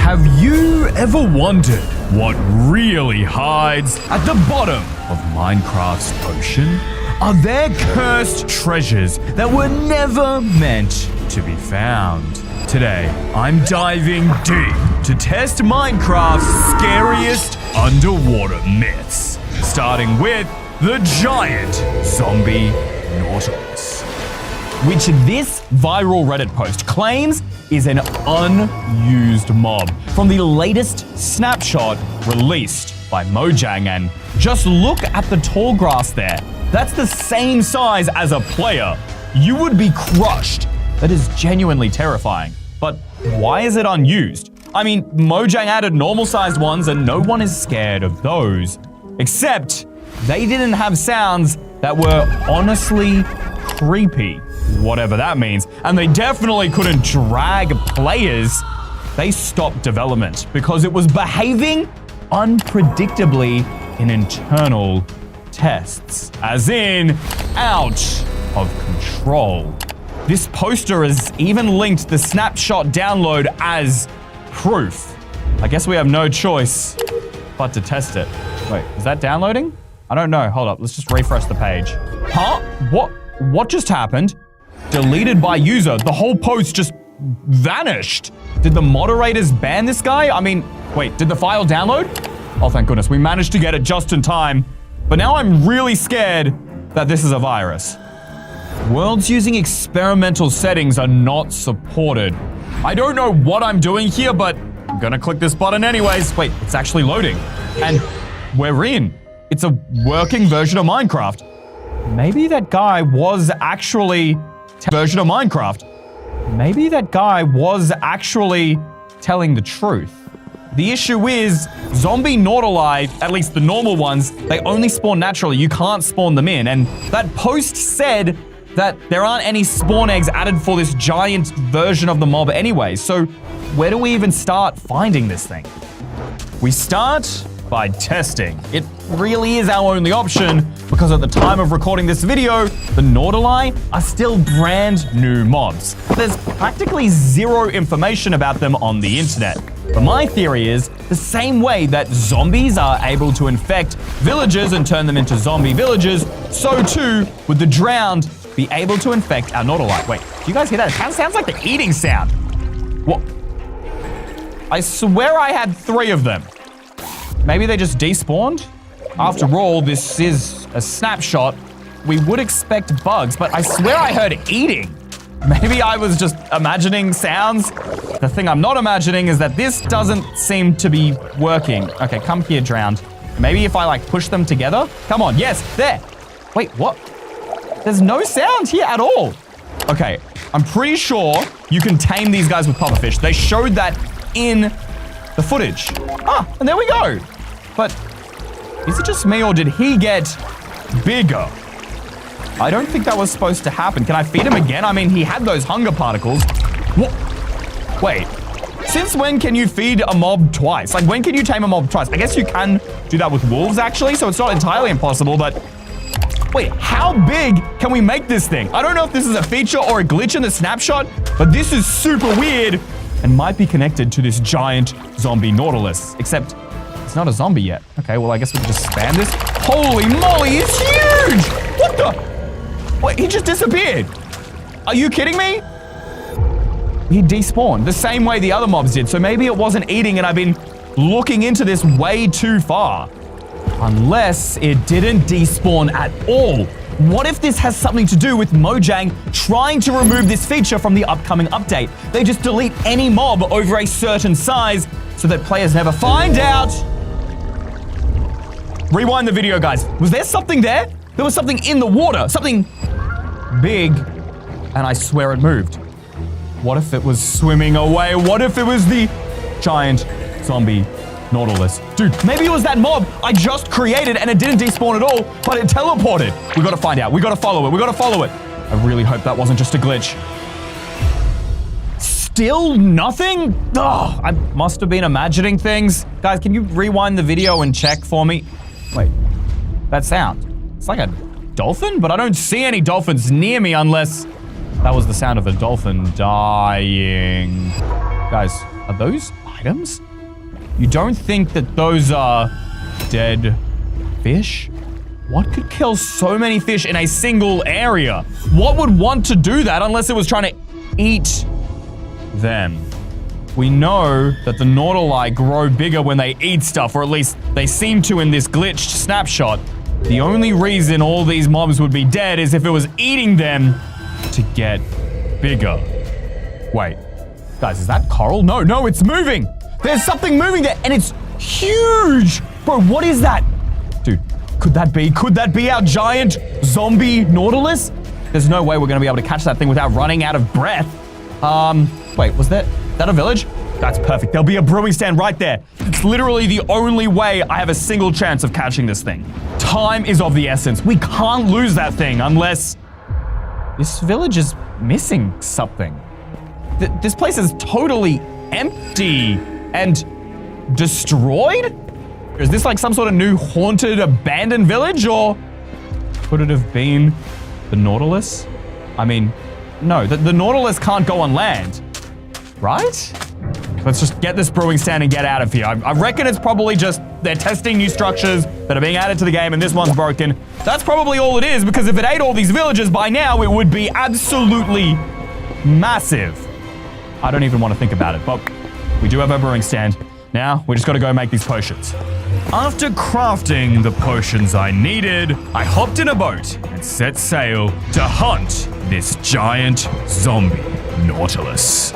Have you ever wondered what really hides at the bottom of Minecraft's ocean? Are there cursed treasures that were never meant to be found? Today, I'm diving deep to test Minecraft's scariest underwater myths, starting with the giant zombie Nautilus, which this viral Reddit post claims is an unused mob from the latest snapshot released by Mojang. And just look at the tall grass there. That's the same size as a player. You would be crushed. That is genuinely terrifying. But why is it unused? I mean, Mojang added normal-sized ones and no one is scared of those. Except they didn't have sounds that were honestly creepy, whatever that means. And they definitely couldn't drag players. They stopped development because it was behaving unpredictably in internal tests, as in out of control. This poster has even linked the snapshot download as proof. I guess we have no choice but to test it. Wait, is that downloading? I don't know. Hold up. Let's just refresh the page. Huh? What just happened? Deleted by user. The whole post just vanished. Did the moderators ban this guy? I mean, wait, did the file download? Oh, thank goodness. We managed to get it just in time. But now I'm really scared that this is a virus. Worlds using experimental settings are not supported. I don't know what I'm doing here, but I'm gonna click this button anyways. Wait, it's actually loading. And we're in. It's a working version of Minecraft. Maybe that guy was actually version of Minecraft. Maybe that guy was actually telling the truth. The issue is, zombie Nautili, at least the normal ones, they only spawn naturally. You can't spawn them in. And that post said that there aren't any spawn eggs added for this giant version of the mob anyway. So where do we even start finding this thing? We start by testing. It really is our only option because at the time of recording this video, the Nautili are still brand new mobs. There's practically zero information about them on the internet. But my theory is the same way that zombies are able to infect villagers and turn them into zombie villagers, so too would the drowned be able to infect our Nautili. Wait, do you guys hear that? It sounds like the eating sound. What? I swear I had 3 of them. Maybe they just despawned? After all, this is a snapshot. We would expect bugs, but I swear I heard eating. Maybe I was just imagining sounds. The thing I'm not imagining is that this doesn't seem to be working. Okay, come here, drowned. Maybe if I like push them together? Come on, yes, there. Wait, what? There's no sound here at all. Okay, I'm pretty sure you can tame these guys with pufferfish. They showed that in the footage. Ah, and there we go. But is it just me or did he get bigger? I don't think that was supposed to happen. Can I feed him again? I mean, he had those hunger particles. What? Wait, since when can you feed a mob twice? Like, when can you tame a mob twice? I guess you can do that with wolves, actually, so it's not entirely impossible, but wait, how big can we make this thing? I don't know if this is a feature or a glitch in the snapshot, but this is super weird and might be connected to this giant zombie Nautilus, except it's not a zombie yet. Okay, well, I guess we can just spam this. Holy moly, it's huge! What the? Wait, he just disappeared. Are you kidding me? He despawned the same way the other mobs did, so maybe it wasn't eating and I've been looking into this way too far. Unless it didn't despawn at all. What if this has something to do with Mojang trying to remove this feature from the upcoming update? They just delete any mob over a certain size so that players never find out. Rewind the video, guys. Was there something there? There was something in the water, something big, and I swear it moved. What if it was swimming away? What if it was the giant zombie Nautilus? Dude, maybe it was that mob I just created and it didn't despawn at all, but it teleported. We gotta find out. We gotta follow it. We gotta follow it. I really hope that wasn't just a glitch. Still nothing? Ugh, I must have been imagining things. Guys, can you rewind the video and check for me? Wait, that sound. It's like a dolphin, but I don't see any dolphins near me unless that was the sound of a dolphin dying. Guys, are those items? You don't think that those are dead fish? What could kill so many fish in a single area? What would want to do that unless it was trying to eat them? We know that the Nautili grow bigger when they eat stuff, or at least they seem to in this glitched snapshot. The only reason all these mobs would be dead is if it was eating them to get bigger. Wait, guys, is that coral? No, it's moving. There's something moving there, and it's huge. Bro, what is that? Dude, could that be our giant zombie Nautilus? There's no way we're gonna be able to catch that thing without running out of breath. Wait, was that a village? That's perfect. There'll be a brewing stand right there. It's literally the only way I have a single chance of catching this thing. Time is of the essence. We can't lose that thing unless this village is missing something. This place is totally empty and destroyed? Is this like some sort of new haunted, abandoned village, or could it have been the Nautilus? I mean, no, the Nautilus can't go on land, right? Let's just get this brewing stand and get out of here. I reckon it's probably just they're testing new structures that are being added to the game and this one's broken. That's probably all it is, because if it ate all these villages by now, it would be absolutely massive. I don't even want to think about it, but we do have a brewing stand. Now, we just gotta go make these potions. After crafting the potions I needed, I hopped in a boat and set sail to hunt this giant zombie Nautilus.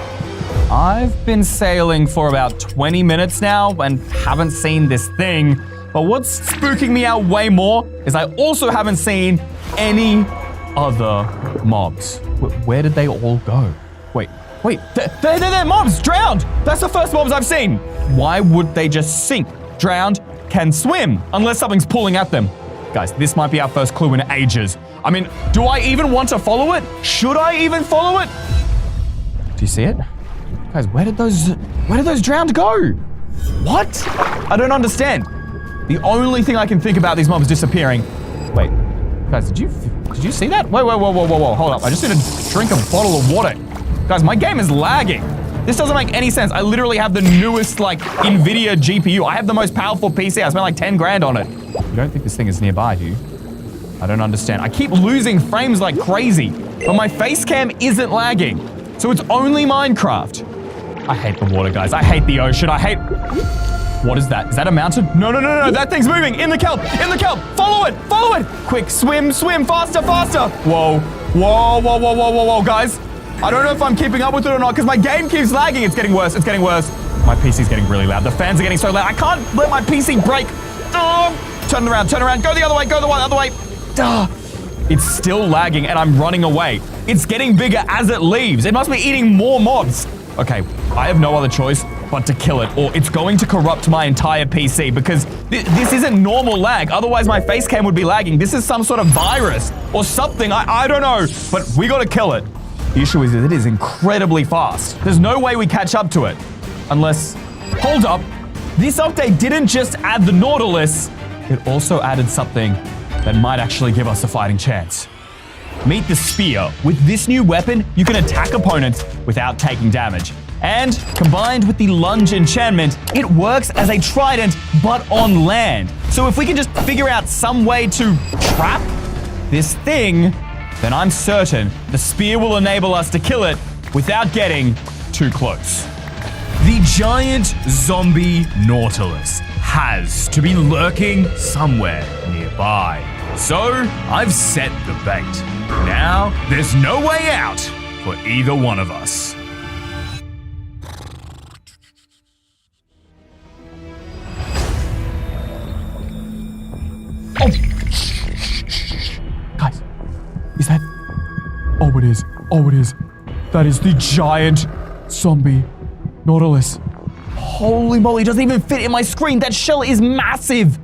I've been sailing for about 20 minutes now and haven't seen this thing, but what's spooking me out way more is I also haven't seen any other mobs. Where did they all go? Wait, they're mobs, drowned! That's the first mobs I've seen! Why would they just sink? Drowned, can swim, unless something's pulling at them. Guys, this might be our first clue in ages. I mean, do I even want to follow it? Should I even follow it? Do you see it? Guys, where did those drowned go? What? I don't understand. The only thing I can think about these mobs disappearing. Wait, guys, did you see that? Whoa, hold up. I just need to drink a bottle of water. Guys, my game is lagging. This doesn't make any sense. I literally have the newest, NVIDIA GPU. I have the most powerful PC. I spent 10 grand on it. You don't think this thing is nearby, do you? I don't understand. I keep losing frames like crazy, but my face cam isn't lagging. So it's only Minecraft. I hate the water, guys. I hate the ocean. What is that? Is that a mountain? No. That thing's moving. In the kelp. Follow it. Quick, swim, faster. Whoa, guys. I don't know if I'm keeping up with it or not because my game keeps lagging. It's getting worse. My PC's getting really loud. The fans are getting so loud. I can't let my PC break. Turn around. Go the other way. It's still lagging and I'm running away. It's getting bigger as it leaves. It must be eating more mobs. Okay, I have no other choice but to kill it, or it's going to corrupt my entire PC because this isn't normal lag. Otherwise, my face cam would be lagging. This is some sort of virus or something. I don't know, but we gotta kill it. The issue is that it is incredibly fast. There's no way we catch up to it. Unless... Hold up. This update didn't just add the Nautilus, it also added something that might actually give us a fighting chance. Meet the spear. With this new weapon, you can attack opponents without taking damage. And combined with the lunge enchantment, it works as a trident, but on land. So if we can just figure out some way to trap this thing, then I'm certain the spear will enable us to kill it without getting too close. The giant zombie Nautilus has to be lurking somewhere nearby. So I've set the bait. Now there's no way out for either one of us. Oh! Shh. Guys, is that... Oh, it is. That is the giant zombie Nautilus. Holy moly, it doesn't even fit in my screen. That shell is massive.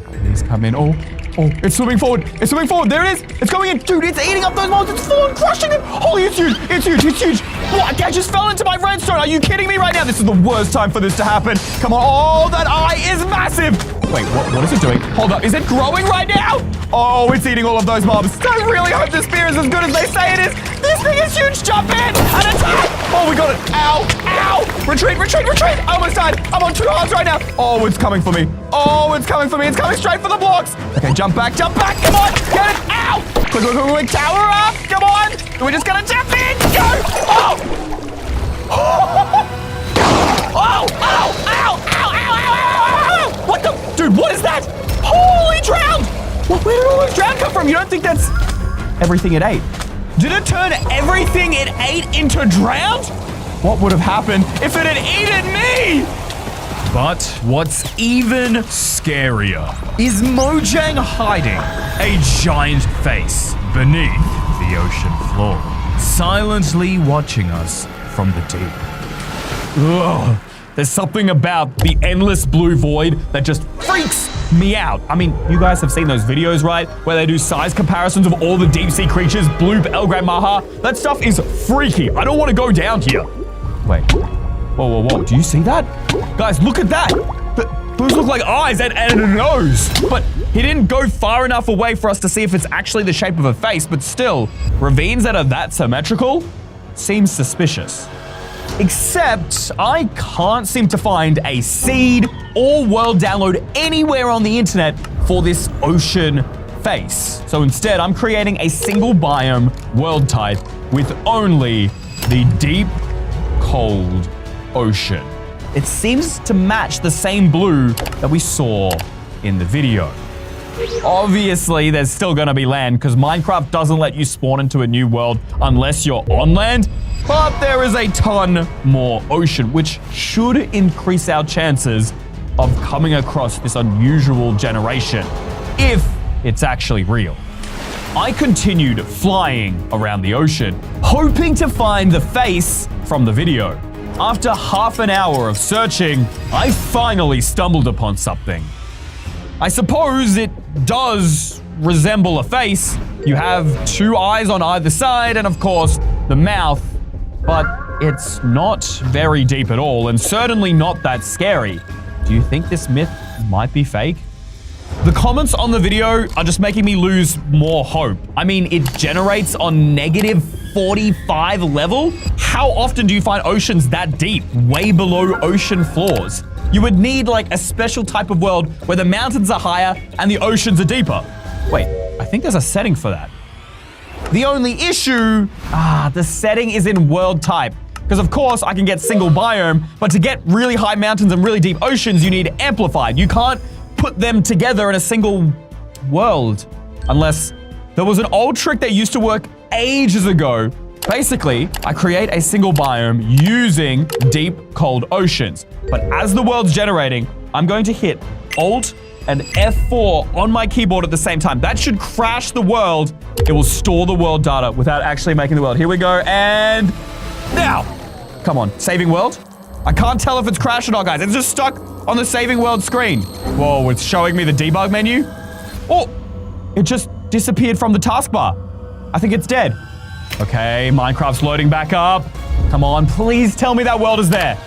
Please come in. Oh, it's swimming forward. There it is. It's going in. Dude, it's eating up those mobs. It's full on crushing them. Holy, it's huge. What? I just fell into my redstone. Are you kidding me right now? This is the worst time for this to happen. Come on. Oh, that eye is massive. Wait, what is it doing? Hold up. Is it growing right now? Oh, it's eating all of those mobs. I really hope the spear is as good as they say it is. This This thing is huge. Jump in and attack. Oh, we got it. Ow. Ow. Retreat, retreat, retreat. I almost died. I'm on 2 hearts right now. Oh, it's coming for me. Oh, it's coming for me. It's coming straight for the blocks. Okay, jump back. Jump back. Come on. Get it. Ow. Quick, quick, quick, quick. Tower up. Come on. We're just going to jump in. Go. Oh. Oh, ow, ow, ow, ow, ow, ow. What the? Dude, what is that? Holy drowned. Where did all this drown come from? You don't think that's everything it ate? Did it turn everything it ate into drowned? What would have happened if it had eaten me? But what's even scarier is Mojang hiding a giant face beneath the ocean floor, silently watching us from the deep. Ugh. There's something about the endless blue void that just freaks me out. I mean, you guys have seen those videos, right? Where they do size comparisons of all the deep sea creatures, blue Elgram Maha. That stuff is freaky. I don't want to go down here. Wait. Whoa, whoa, whoa. Do you see that? Guys, look at that. Those look like eyes and a nose. But he didn't go far enough away for us to see if it's actually the shape of a face. But still, ravines that are that symmetrical seems suspicious. Except I can't seem to find a seed or world download anywhere on the internet for this ocean face. So instead, I'm creating a single biome world type with only the deep, cold ocean. It seems to match the same blue that we saw in the video. Obviously, there's still gonna be land because Minecraft doesn't let you spawn into a new world unless you're on land. But there is a ton more ocean, which should increase our chances of coming across this unusual generation, if it's actually real. I continued flying around the ocean, hoping to find the face from the video. After half an hour of searching, I finally stumbled upon something. I suppose it does resemble a face. You have 2 eyes on either side, and of course, the mouth. But it's not very deep at all, and certainly not that scary. Do you think this myth might be fake? The comments on the video are just making me lose more hope. I mean, it generates on negative 45 level? How often do you find oceans that deep, way below ocean floors? You would need like a special type of world where the mountains are higher and the oceans are deeper. Wait, I think there's a setting for that. The only issue, the setting is in world type. Because of course I can get single biome, but to get really high mountains and really deep oceans, you need amplified. You can't put them together in a single world. Unless there was an old trick that used to work ages ago. Basically, I create a single biome using deep, cold oceans. But as the world's generating, I'm going to hit Alt and F4 on my keyboard at the same time. That should crash the world. It will store the world data without actually making the world. Here we go, and now. Come on, saving world? I can't tell if it's crashed or not, guys. It's just stuck on the saving world screen. Whoa, it's showing me the debug menu. Oh, it just disappeared from the taskbar. I think it's dead. Okay, Minecraft's loading back up. Come on, please tell me that world is there.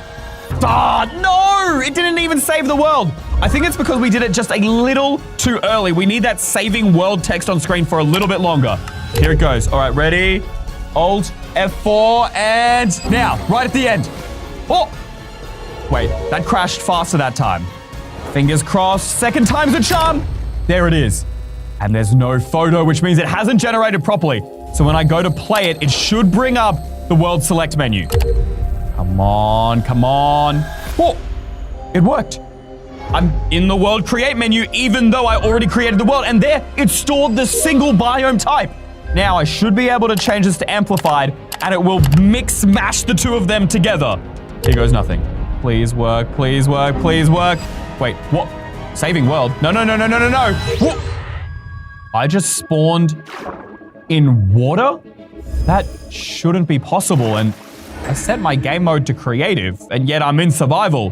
No, it didn't even save the world. I think it's because we did it just a little too early. We need that saving world text on screen for a little bit longer. Here it goes. All right, ready? Alt, F4, and now, right at the end. Oh, wait, that crashed faster that time. Fingers crossed, second time's a charm. There it is. And there's no photo, which means it hasn't generated properly. So when I go to play it, it should bring up the world select menu. Come on, come on. Oh, it worked. I'm in the world create menu, even though I already created the world, and there, it stored the single biome type. Now I should be able to change this to amplified, and it will mix mash the two of them together. Here goes nothing. Please work, please work, please work. Wait, what? Saving world? No, no, no, no, no, no, no. What? I just spawned in water? That shouldn't be possible, and I set my game mode to creative, and yet I'm in survival,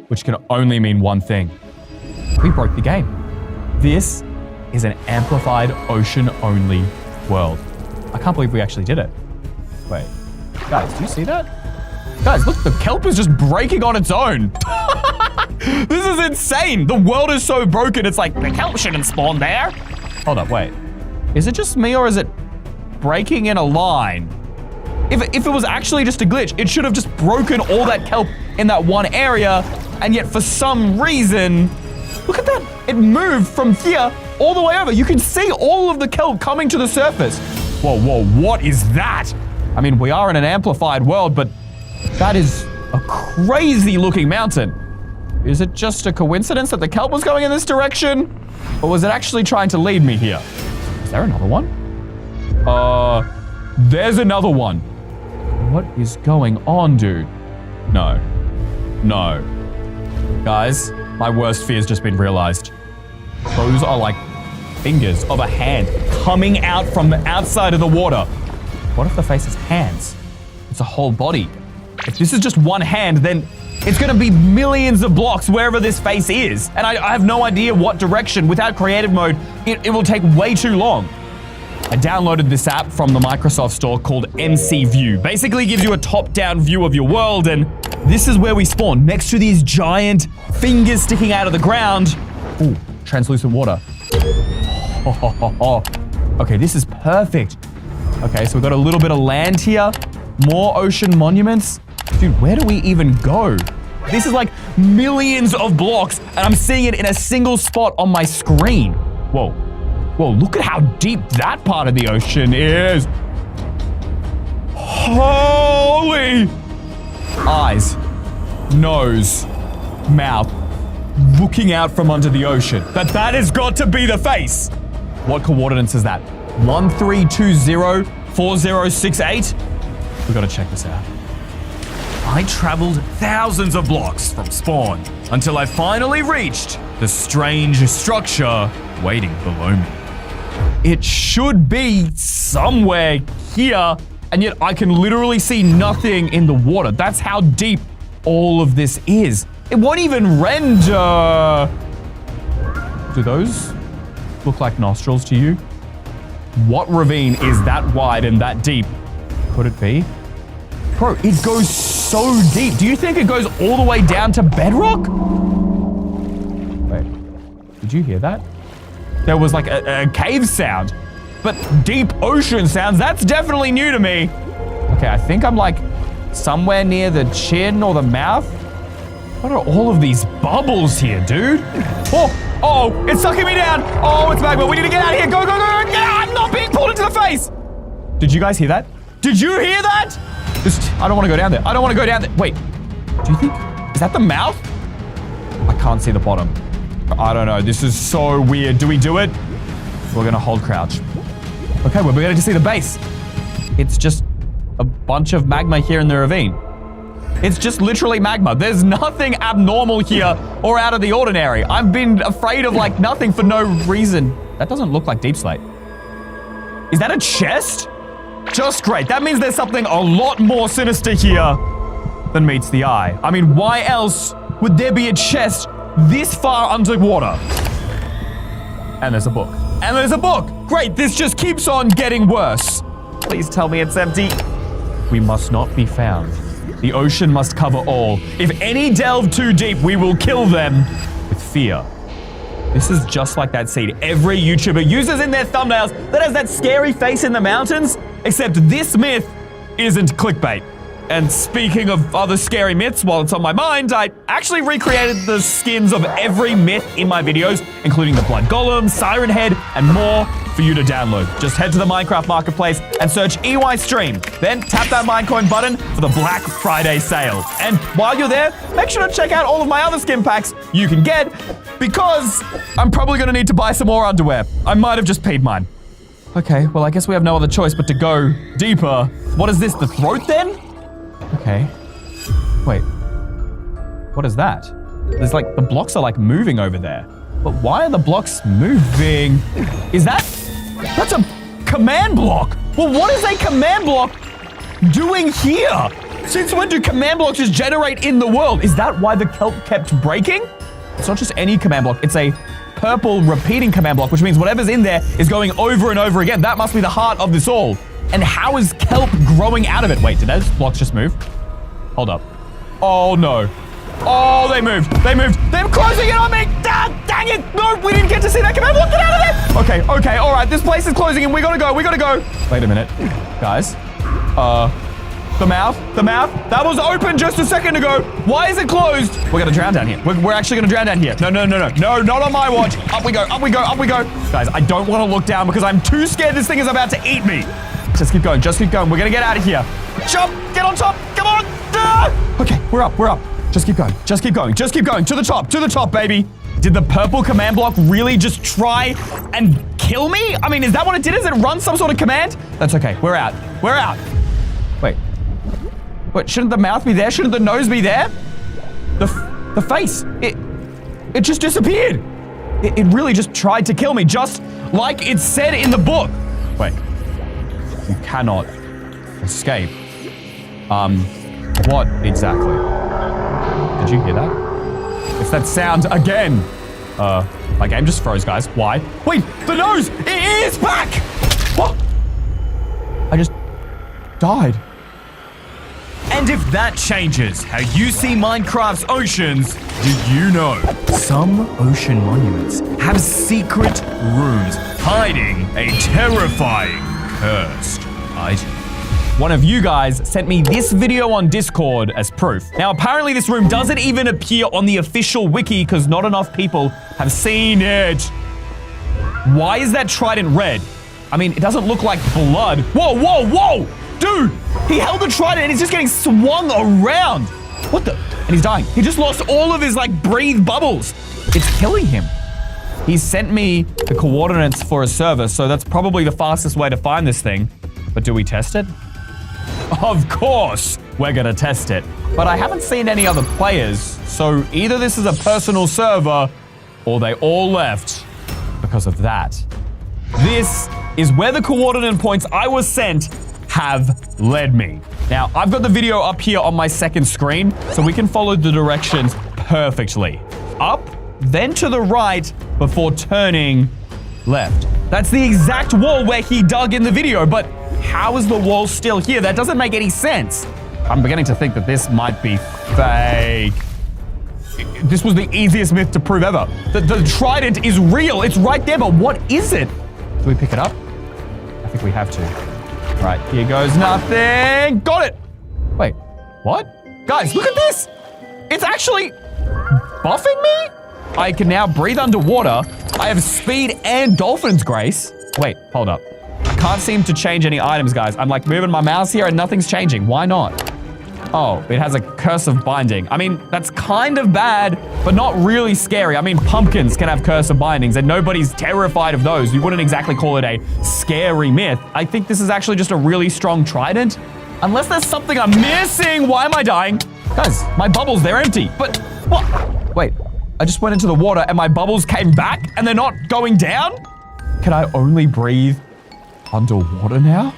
which can only mean one thing. We broke the game. This is an amplified ocean-only world. I can't believe we actually did it. Wait, guys, do you see that? Guys, look, the kelp is just breaking on its own. This is insane. The world is so broken, it's like, the kelp shouldn't spawn there. Hold up, wait. Is it just me or is it breaking in a line? If it was actually just a glitch, it should have just broken all that kelp in that one area, and yet for some reason, look at that. It moved from here all the way over. You can see all of the kelp coming to the surface. Whoa, what is that? I mean, we are in an amplified world, but that is a crazy looking mountain. Is it just a coincidence that the kelp was going in this direction? Or was it actually trying to lead me here? Is there another one? There's another one. What is going on, dude? No. Guys, my worst fear's just been realized. Those are like fingers of a hand coming out from the outside of the water. What if the face is hands? It's a whole body. If this is just one hand, then it's gonna be millions of blocks wherever this face is. And I have no idea what direction. Without creative mode, it will take way too long. I downloaded this app from the Microsoft Store called MC View. Basically gives you a top-down view of your world, and this is where we spawn, next to these giant fingers sticking out of the ground. Ooh, translucent water. Okay, this is perfect. Okay, so we've got a little bit of land here. More ocean monuments. Dude, where do we even go? This is like millions of blocks, and I'm seeing it in a single spot on my screen. Whoa, look at how deep that part of the ocean is. Holy! Eyes, nose, mouth, looking out from under the ocean. That has got to be the face. What coordinates is that? 13204068? We gotta check this out. I traveled thousands of blocks from spawn until I finally reached the strange structure waiting below me. It should be somewhere here, and yet I can literally see nothing in the water. That's how deep all of this is. It won't even render. Do those look like nostrils to you? What ravine is that wide and that deep? Could it be? Bro, it goes so deep. Do you think it goes all the way down to bedrock? Wait, did you hear that? There was like a cave sound, but deep ocean sounds, that's definitely new to me. Okay, I think I'm like somewhere near the chin or the mouth. What are all of these bubbles here, dude? Oh, it's sucking me down. Oh, it's magma. We need to get out of here. Go. I'm not being pulled into the face. Did you guys hear that? Did you hear that? I don't want to go down there. I don't want to go down there. Wait, do you think, is that the mouth? I can't see the bottom. I don't know. This is so weird. Do we do it? We're going to hold crouch. Okay, we're going to see the base. It's just a bunch of magma here in the ravine. It's just literally magma. There's nothing abnormal here or out of the ordinary. I've been afraid of like nothing for no reason. That doesn't look like deep slate. Is that a chest? Just great. That means there's something a lot more sinister here than meets the eye. I mean, why else would there be a chest this far underwater? And there's a book. And there's a book. Great. This just keeps on getting worse. Please tell me it's empty. We must not be found. The ocean must cover all. If any delve too deep, we will kill them with fear. This is just like that seed every YouTuber uses in their thumbnails that has that scary face in the mountains, except this myth isn't clickbait. And speaking of other scary myths, while it's on my mind, I actually recreated the skins of every myth in my videos, including the Blood Golem, Siren Head, and more for you to download. Just head to the Minecraft Marketplace and search EYstream. Then tap that Minecoin button for the Black Friday sale. And while you're there, make sure to check out all of my other skin packs you can get, because I'm probably gonna need to buy some more underwear. I might have just peed mine. Okay, well, I guess we have no other choice but to go deeper. What is this, the throat then? Okay. Wait. What is that? There's like, the blocks are like moving over there. But why are the blocks moving? Is that's a command block. Well, what is a command block doing here? Since when do command blocks just generate in the world? Is that why the kelp kept breaking? It's not just any command block. It's a purple repeating command block, which means whatever's in there is going over and over again. That must be the heart of this all. And how is kelp growing out of it? Wait, did those blocks just move? Hold up. Oh, no. Oh, they moved. They moved. They're closing in on me. Ah, dang it. No, we didn't get to see that command block. Get out of there. Okay, all right. This place is closing in. We gotta go. Wait a minute. Guys. The mouth. That was open just a second ago. Why is it closed? We're gonna drown down here. We're actually gonna drown down here. No, not on my watch. Up we go. Guys, I don't want to look down because I'm too scared this thing is about to eat me. Just keep going. We're gonna get out of here. Jump, get on top. Come on. Ah! Okay, we're up. Just keep going. To the top, baby. Did the purple command block really just try and kill me? I mean, is that what it did? Is it run some sort of command? That's okay. We're out. Wait, shouldn't the mouth be there? Shouldn't the nose be there? The face. It just disappeared. It really just tried to kill me, just like it said in the book. Wait. You cannot escape. What exactly? Did you hear that? It's that sound again. My game just froze, guys. Why? Wait, the nose! It is back! What? I just died. And if that changes how you see Minecraft's oceans, did you know some ocean monuments have secret rooms hiding a terrifying cursed item? One of you guys sent me this video on Discord as proof. Now, apparently this room doesn't even appear on the official wiki because not enough people have seen it. Why is that trident red? I mean, it doesn't look like blood. Whoa! Dude, he held the trident and he's just getting swung around. What the? And he's dying. He just lost all of his, breathe bubbles. It's killing him. He sent me the coordinates for a server, so that's probably the fastest way to find this thing. But do we test it? Of course, we're gonna test it. But I haven't seen any other players, so either this is a personal server, or they all left because of that. This is where the coordinate points I was sent have led me. Now, I've got the video up here on my second screen, so we can follow the directions perfectly. Up, then to the right, before turning left. That's the exact wall where he dug in the video, but how is the wall still here? That doesn't make any sense. I'm beginning to think that this might be fake. This was the easiest myth to prove ever. The trident is real. It's right there, but what is it? Do we pick it up? I think we have to. All right, here goes nothing. Got it. Wait, what? Guys, look at this. It's actually buffing me? I can now breathe underwater. I have speed and dolphin's grace. Wait, hold up. Can't seem to change any items, guys. I'm moving my mouse here and nothing's changing. Why not? Oh, it has a curse of binding. I mean, that's kind of bad, but not really scary. I mean, pumpkins can have curse of bindings and nobody's terrified of those. You wouldn't exactly call it a scary myth. I think this is actually just a really strong trident. Unless there's something I'm missing. Why am I dying? Guys, my bubbles, they're empty. But what? Wait, I just went into the water and my bubbles came back and they're not going down? Can I only breathe underwater now?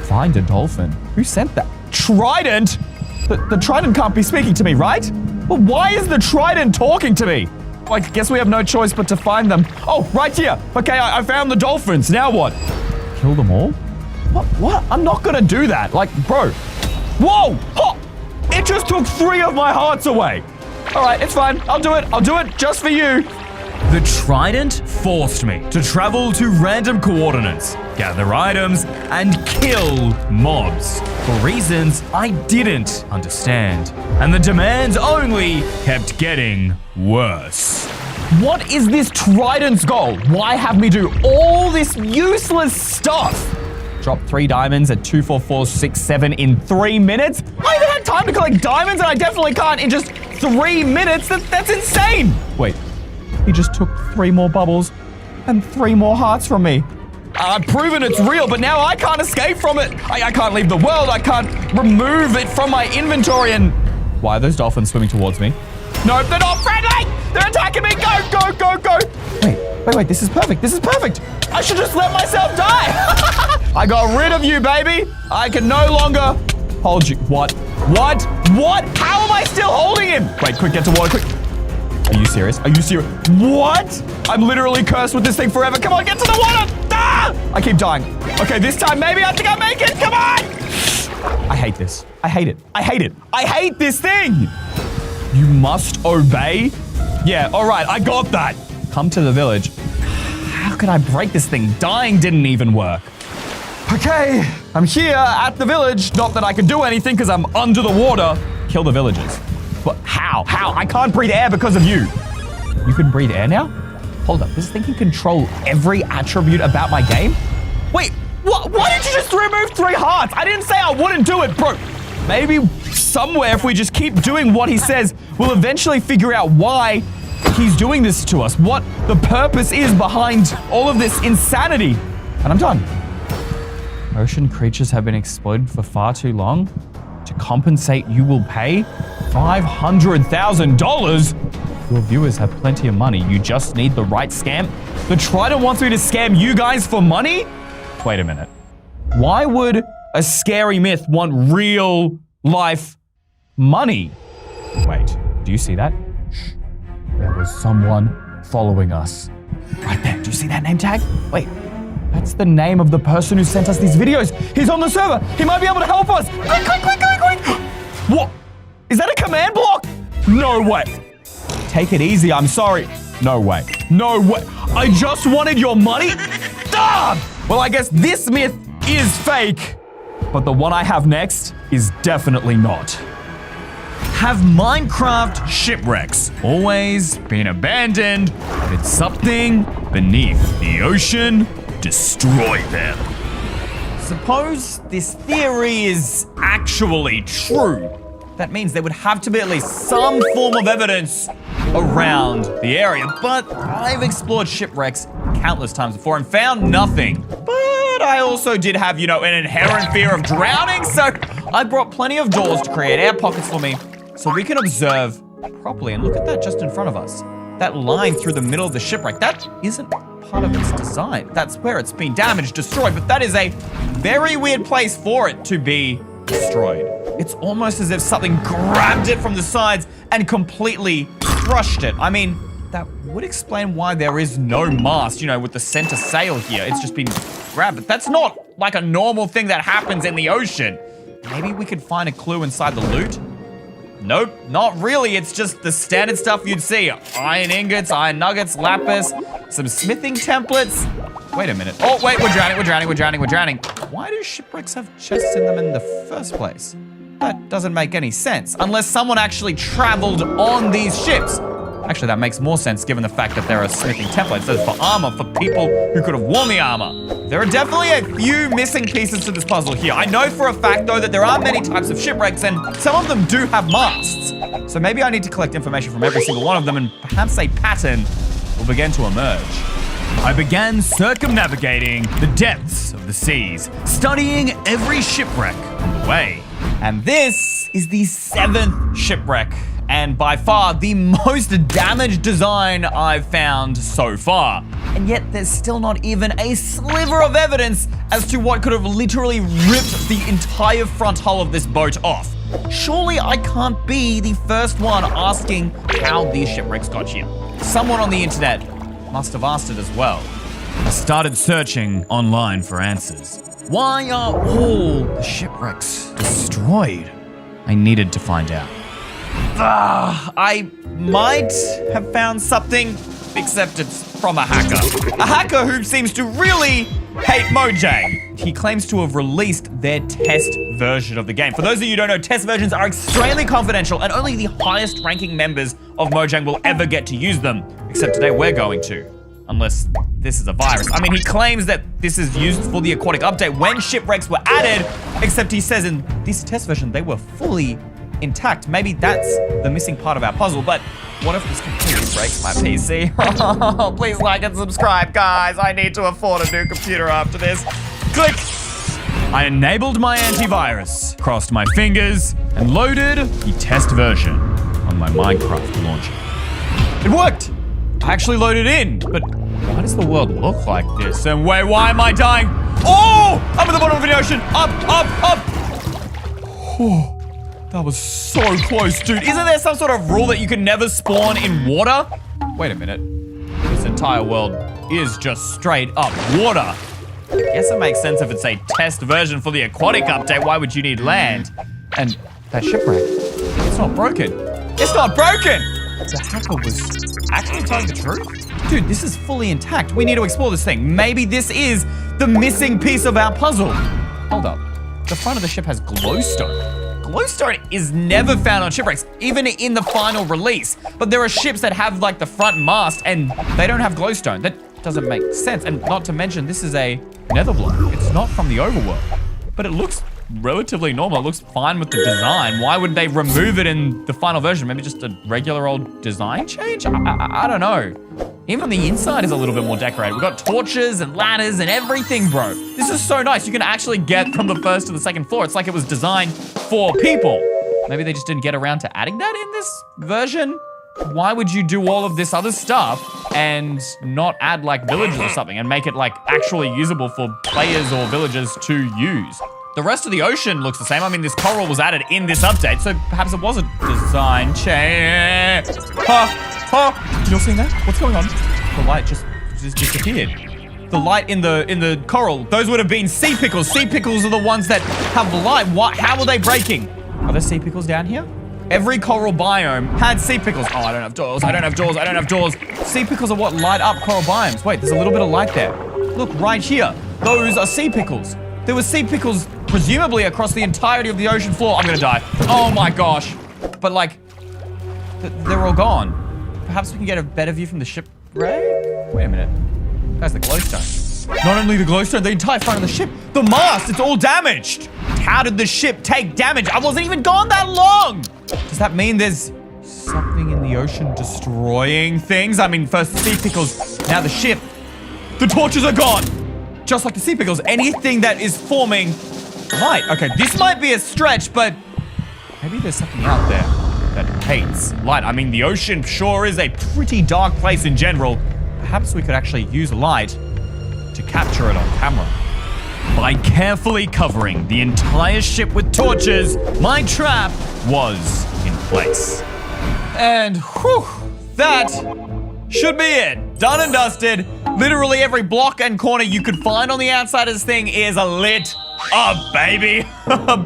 Find a dolphin. Who sent that? Trident? The trident can't be speaking to me, right? Well, why is the trident talking to me? Well, I guess we have no choice but to find them. Oh, right here. Okay, I found the dolphins. Now what? Kill them all? What? I'm not gonna do that. Bro. Whoa! Oh! It just took 3 of my hearts away. All right, it's fine. I'll do it just for you. The trident forced me to travel to random coordinates, gather items, and kill mobs for reasons I didn't understand. And the demands only kept getting worse. What is this trident's goal? Why have me do all this useless stuff? Drop 3 diamonds at 2, 4, 4, 6, 7 in 3 minutes? I even had time to collect diamonds and I definitely can't in just 3 minutes. That's insane. Wait. He just took 3 more bubbles and 3 more hearts from me. I've proven it's real, but now I can't escape from it. I can't leave the world. I can't remove it from my inventory. And why are those dolphins swimming towards me? No, they're not friendly. They're attacking me. Go. Wait. This is perfect. I should just let myself die. I got rid of you, baby. I can no longer hold you. What? How am I still holding him? Wait, quick, get to water, quick. Are you serious? What? I'm literally cursed with this thing forever. Come on, get to the water! Ah! I keep dying. Okay, this time maybe I think I make it. Come on! I hate this. I hate it. I hate this thing! You must obey? Yeah, all right, I got that. Come to the village. How can I break this thing? Dying didn't even work. Okay, I'm here at the village. Not that I can do anything because I'm under the water. Kill the villagers. But how? How? I can't breathe air because of you. You can breathe air now? Hold up, this thing can control every attribute about my game? Wait, what? Why did you just remove 3 hearts? I didn't say I wouldn't do it, bro. Maybe somewhere, if we just keep doing what he says, we'll eventually figure out why he's doing this to us. What the purpose is behind all of this insanity. And I'm done. Ocean creatures have been exploited for far too long. To compensate, you will pay $500,000. Your viewers have plenty of money. You just need the right scam. The Trident wants me to scam you guys for money? Wait a minute. Why would a scary myth want real life money? Wait, do you see that? Shh. There was someone following us. Right there. Do you see that name tag? Wait. That's the name of the person who sent us these videos. He's on the server. He might be able to help us. Quick, quick, quick, quick, quick. What? Is that a command block? No way. Take it easy. I'm sorry. No way. No way. I just wanted your money? Ah! Well, I guess this myth is fake. But the one I have next is definitely not. Have Minecraft shipwrecks always been abandoned? Did something beneath the ocean destroy them? Suppose this theory is actually true. That means there would have to be at least some form of evidence around the area. But I've explored shipwrecks countless times before and found nothing. But I also did have, an inherent fear of drowning, so I brought plenty of doors to create air pockets for me so we can observe properly. And look at that just in front of us. That line through the middle of the shipwreck, that isn't part of its design. That's where it's been damaged, destroyed, but that is a very weird place for it to be destroyed. It's almost as if something grabbed it from the sides and completely crushed it. I mean, that would explain why there is no mast, with the center sail here. It's just been grabbed. But that's not like a normal thing that happens in the ocean. Maybe we could find a clue inside the loot? Nope, not really. It's just the standard stuff you'd see. Iron ingots, iron nuggets, lapis, some smithing templates. Wait a minute. Oh, wait, we're drowning. Why do shipwrecks have chests in them in the first place? That doesn't make any sense, unless someone actually traveled on these ships. Actually, that makes more sense given the fact that there are smithing templates. Those for armor, for people who could have worn the armor. There are definitely a few missing pieces to this puzzle here. I know for a fact, though, that there are many types of shipwrecks, and some of them do have masts. So maybe I need to collect information from every single one of them, and perhaps a pattern will begin to emerge. I began circumnavigating the depths of the seas, studying every shipwreck on the way. And this is the 7th shipwreck, and by far the most damaged design I've found so far. And yet there's still not even a sliver of evidence as to what could have literally ripped the entire front hull of this boat off. Surely I can't be the first one asking how these shipwrecks got here. Someone on the internet must have asked it as well. I started searching online for answers. Why are all the shipwrecks destroyed? I needed to find out. I might have found something, except it's from a hacker. A hacker who seems to really hate Mojang. He claims to have released their test version of the game. For those of you who don't know, test versions are extremely confidential and only the highest ranking members of Mojang will ever get to use them. Except today we're going to. Unless this is a virus. I mean, he claims that this is used for the aquatic update when shipwrecks were added, except he says in this test version, they were fully intact. Maybe that's the missing part of our puzzle, but what if this completely breaks my PC? Please like and subscribe, guys. I need to afford a new computer after this. Click. I enabled my antivirus, crossed my fingers, and loaded the test version on my Minecraft launcher. It worked. I actually loaded in, but why does the world look like this? And wait, why am I dying? Oh, I'm at the bottom of the ocean. Up. Oh. That was so close, dude. Isn't there some sort of rule that you can never spawn in water? Wait a minute. This entire world is just straight up water. I guess it makes sense if it's a test version for the aquatic update. Why would you need land? And that shipwreck, it's not broken. It's not broken! the hacker was actually telling the truth? Dude, this is fully intact. We need to explore this thing. Maybe this is the missing piece of our puzzle. Hold up. The front of the ship has glowstone. Glowstone is never found on shipwrecks, even in the final release. But there are ships that have like the front mast and they don't have glowstone. That doesn't make sense. And not to mention, this is a nether block. It's not from the overworld, but it looks relatively normal. It looks fine with the design. Why would they remove it in the final version? Maybe just a regular old design change? I don't know. Even on the inside is a little bit more decorated. We've got torches and ladders and everything, bro. This is so nice. You can actually get from the first to the second floor. It's like it was designed for people. Maybe they just didn't get around to adding that in this version? Why would you do all of this other stuff and not add like villages or something and make it like actually usable for players or villagers to use? The rest of the ocean looks the same. I mean, this coral was added in this update, so perhaps it was a design change. Did you all see that? What's going on? The light just disappeared. The light in the coral, those would have been sea pickles. Sea pickles are the ones that have light. How are they breaking? Are there sea pickles down here? Every coral biome had sea pickles. Oh, I don't have doors. I don't have doors. I don't have doors. Sea pickles are what light up coral biomes. Wait, there's a little bit of light there. Look, right here. Those are sea pickles. There were sea pickles presumably across the entirety of the ocean floor. I'm gonna die. Oh my gosh. But like, they're all gone. Perhaps we can get a better view from the shipwreck? Wait a minute. That's the glowstone. Not only the glowstone, the entire front of the ship. The mast, it's all damaged. How did the ship take damage? I wasn't even gone that long. Does that mean there's something in the ocean destroying things? I mean, first the sea pickles, now the ship. The torches are gone. Just like the sea pickles, anything that is forming light. Okay, this might be a stretch, but maybe there's something out there that hates light. I mean, the ocean sure is a pretty dark place in general. Perhaps we could actually use light to capture it on camera. By carefully covering the entire ship with torches, my trap was in place. And whew, that should be it. Done and dusted. Literally every block and corner you could find on the outside of this thing is lit up, baby.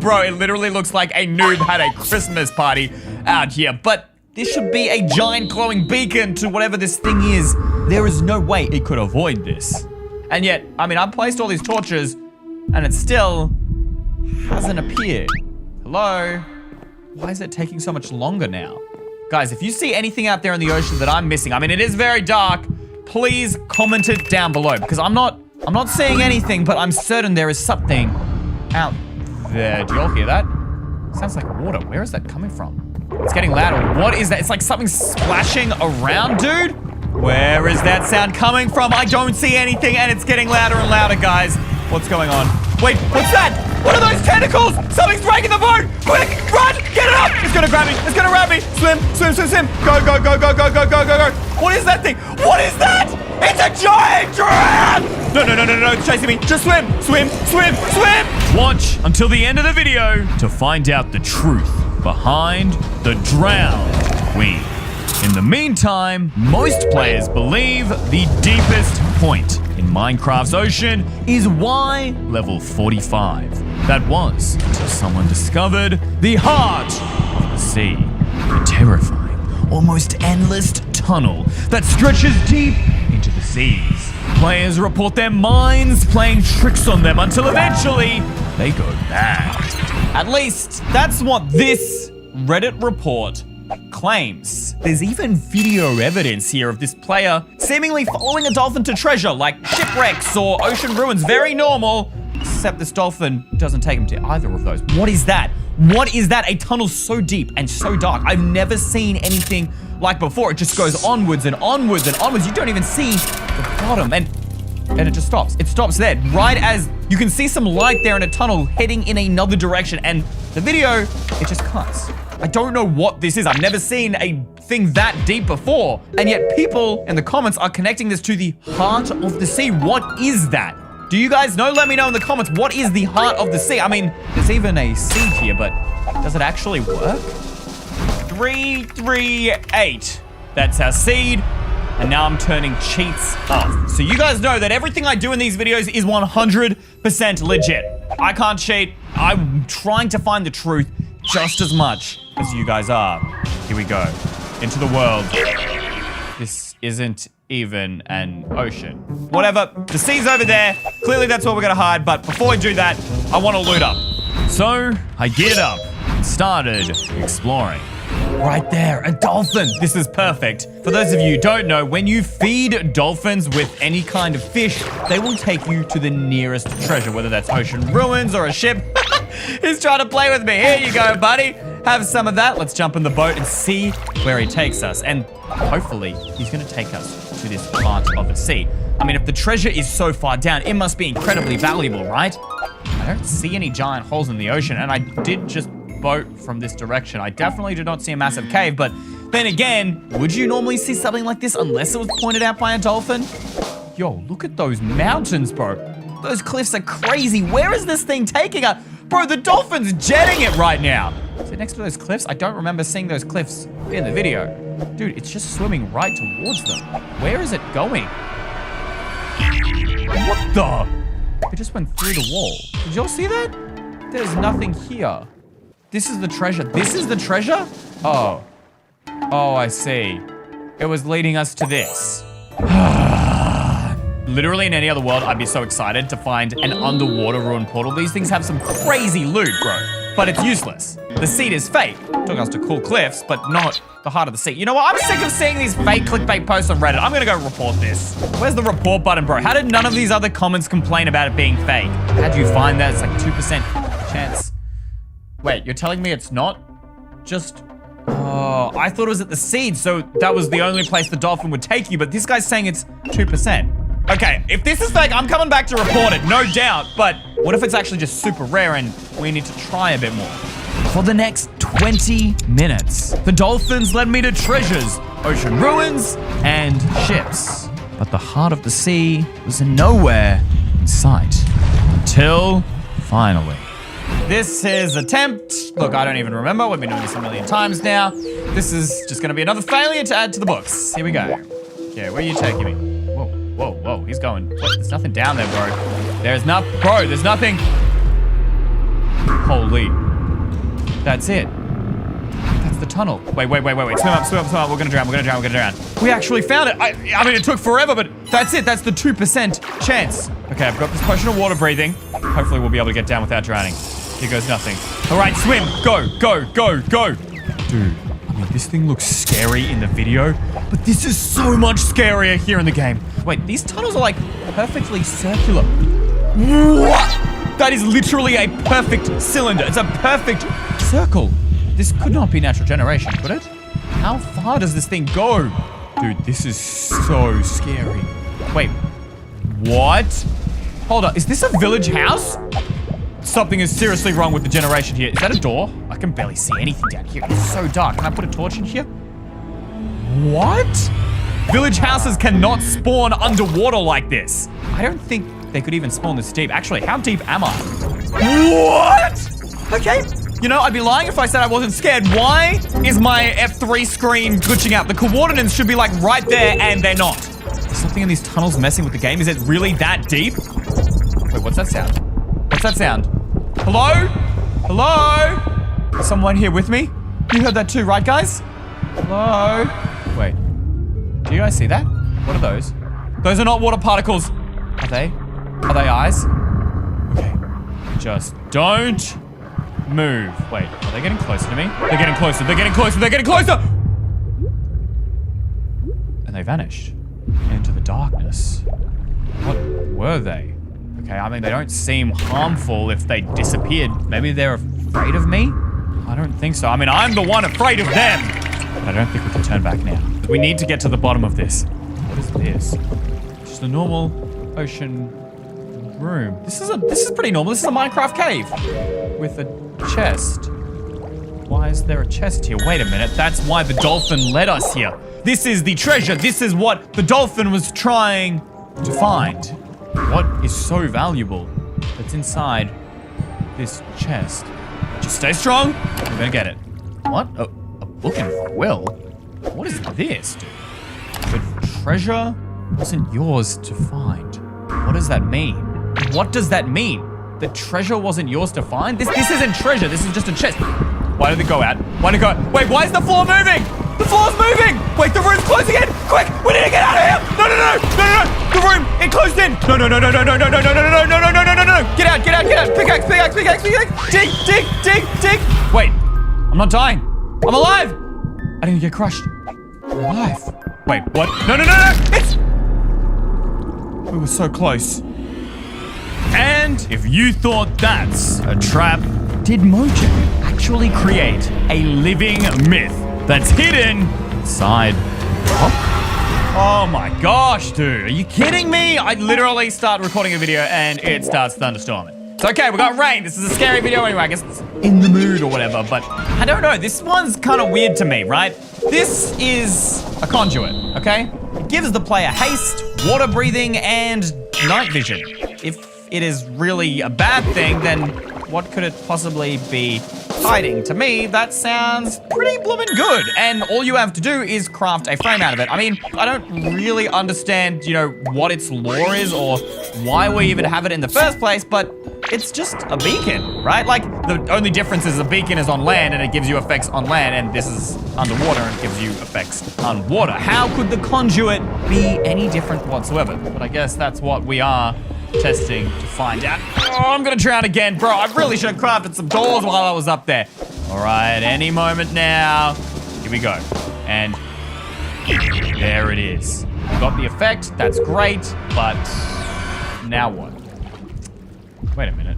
Bro, it literally looks like a noob had a Christmas party out here. But this should be a giant glowing beacon to whatever this thing is. There is no way it could avoid this. And yet, I mean, I've placed all these torches and it still hasn't appeared. Hello? Why is it taking so much longer now? Guys, if you see anything out there in the ocean that I'm missing, I mean, it is very dark, please comment it down below because I'm not seeing anything, but I'm certain there is something out there. Do you all hear that? Sounds like water. Where is that coming from? It's getting louder. What is that? It's like something splashing around, dude. Where is that sound coming from? I don't see anything and it's getting louder and louder, guys. What's going on? Wait, what's that? What are those tentacles? Something's breaking the boat! Quick, run! Get it up! It's gonna grab me! It's gonna grab me! Swim, swim, swim, swim! Go, go, go, go, go, go, go, go, go! What is that thing? What is that? It's a giant giraffe! No, no, no, no, no, it's chasing me. Just swim, swim, swim, swim! Watch until the end of the video to find out the truth behind the drowned queen. In the meantime, most players believe the deepest point in Minecraft's ocean is Y level 45. That was until someone discovered the heart of the sea. A terrifying, almost endless tunnel that stretches deep into the seas. Players report their minds playing tricks on them until eventually they go mad. At least that's what this Reddit report claims. There's even video evidence here of this player seemingly following a dolphin to treasure, like shipwrecks or ocean ruins. Very normal, except this dolphin doesn't take him to either of those. What is that? What is that? A tunnel so deep and so dark. I've never seen anything like before. It just goes onwards and onwards and onwards. You don't even see the bottom, and it just stops. It stops there, right as you can see some light there in a tunnel heading in another direction, and the video, it just cuts. I don't know what this is. I've never seen a thing that deep before. And yet people in the comments are connecting this to the heart of the sea. What is that? Do you guys know? Let me know in the comments. What is the heart of the sea? I mean, there's even a seed here, but does it actually work? 338. That's our seed. And now I'm turning cheats off. So you guys know that everything I do in these videos is 100% legit. I can't cheat. I'm trying to find the truth just as much as you guys are. Here we go. into the world. This isn't even an ocean. Whatever, the sea's over there. Clearly that's where we're gonna hide, but before we do that, I want to loot up. So, I geared up and started exploring. Right there, a dolphin. This is perfect. For those of you who don't know, when you feed dolphins with any kind of fish, they will take you to the nearest treasure, whether that's ocean ruins or a ship. He's trying to play with me. Here you go, buddy. Have some of that. Let's jump in the boat and see where he takes us. And hopefully, he's going to take us to this part of the sea. I mean, if the treasure is so far down, it must be incredibly valuable, right? I don't see any giant holes in the ocean, and I did just boat from this direction. I definitely did not see a massive cave, but then again, would you normally see something like this unless it was pointed out by a dolphin? Yo, look at those mountains, bro. Those cliffs are crazy. Where is this thing taking us? Bro, the dolphin's jetting it right now. Is it next to those cliffs? I don't remember seeing those cliffs in the video. Dude, it's just swimming right towards them. Where is it going? What the? It just went through the wall. Did y'all see that? There's nothing here. This is the treasure. This is the treasure? Oh. Oh, I see. It was leading us to this. Literally in any other world, I'd be so excited to find an underwater ruined portal. These things have some crazy loot, bro. But it's useless. The seed is fake. Took us to cool cliffs, but not the heart of the sea. You know what? I'm sick of seeing these fake clickbait posts on Reddit. I'm gonna go report this. Where's the report button, bro? How did none of these other comments complain about it being fake? How'd you find that? It's like 2% chance. Wait, you're telling me it's not? Just... Oh, I thought it was at the seed, so that was the only place the dolphin would take you, but this guy's saying it's 2%. Okay, if this is fake, I'm coming back to report it, no doubt, but what if it's actually just super rare and we need to try a bit more? For the next 20 minutes, the dolphins led me to treasures, ocean ruins, and ships. But the heart of the sea was nowhere in sight. Until, finally. This is attempt. Look, I don't even remember. We've been doing this a million times now. This is just gonna be another failure to add to the books. Here we go. Okay, where are you taking me? Whoa, whoa, whoa, he's going. What? There's nothing down there, bro. There's nothing. Holy. That's it. That's the tunnel. Wait. Swim up. We're gonna drown. We actually found it. I mean, it took forever, but that's it. That's the 2% chance. Okay, I've got this potion of water breathing. Hopefully we'll be able to get down without drowning. Here goes nothing. All right, swim. Go. Dude, I mean, this thing looks scary in the video, but this is so much scarier here in the game. Wait, these tunnels are like perfectly circular. What? That is literally a perfect cylinder. It's a perfect circle. This could not be natural generation, could it? How far does this thing go? Dude, this is so scary. Wait, what? Hold up, is this a village house? Something is seriously wrong with the generation here. Is that a door? I can barely see anything down here. It's so dark. Can I put a torch in here? What? Village houses cannot spawn underwater like this. I don't think they could even spawn this deep. Actually, how deep am I? What? Okay. You know, I'd be lying if I said I wasn't scared. Why is my F3 screen glitching out? The coordinates should be like right there and they're not. Is something in these tunnels messing with the game? Is it really that deep? Wait, what's that sound? Hello? Is someone here with me? You heard that too, right, guys? Hello? Wait. Do you guys see that? What are those? Those are not water particles. Are they? Are they eyes? Okay. Just don't move. Wait, are they getting closer to me? They're getting closer. And they vanished into the darkness. What were they? Okay, I mean, they don't seem harmful if they disappeared. Maybe they're afraid of me? I don't think so. I mean, I'm the one afraid of them. But I don't think we can turn back now. We need to get to the bottom of this. What is this? Just a normal ocean room. This is pretty normal. This is a Minecraft cave with a chest. Why is there a chest here? Wait a minute. That's why the dolphin led us here. This is the treasure. This is what the dolphin was trying to find. What is so valuable that's inside this chest? Just stay strong. We're gonna get it. What? A book and quill? What is this, dude? The treasure wasn't yours to find. What does that mean? What does that mean? The treasure wasn't yours to find? This isn't treasure. This is just a chest. Why did it go out? Why did it go? Wait, why is the floor moving? The floor's moving! Wait, the room's closing in! Quick! We need to get out of here! No! The room! It closed in! No! Get out! Pickaxe! Dig! Wait, I'm not dying. I'm alive! I didn't get crushed. I'm alive. Wait, what? No! It's... We were so close. And if you thought that's a trap, did Mojang actually create a living myth that's hidden inside? Oh my gosh, dude. Are you kidding me? I literally start recording a video and it starts thunderstorming. It's okay, we got rain. This is a scary video anyway. I guess it's in the mood or whatever, but I don't know. This one's kind of weird to me, right? This is a conduit, okay? It gives the player haste, water breathing, and night vision. If it is really a bad thing, then what could it possibly be hiding? To me, that sounds pretty bloomin' good. And all you have to do is craft a frame out of it. I mean, I don't really understand, what its lore is or why we even have it in the first place, but it's just a beacon, right? Like, the only difference is the beacon is on land and it gives you effects on land, and this is underwater and it gives you effects on water. How could the conduit be any different whatsoever? But I guess that's what we are testing to find out. Oh, I'm gonna drown again, bro. I really should have crafted some doors while I was up there. All right, any moment now. Here we go. And there it is. Got the effect, that's great, but now what? Wait a minute.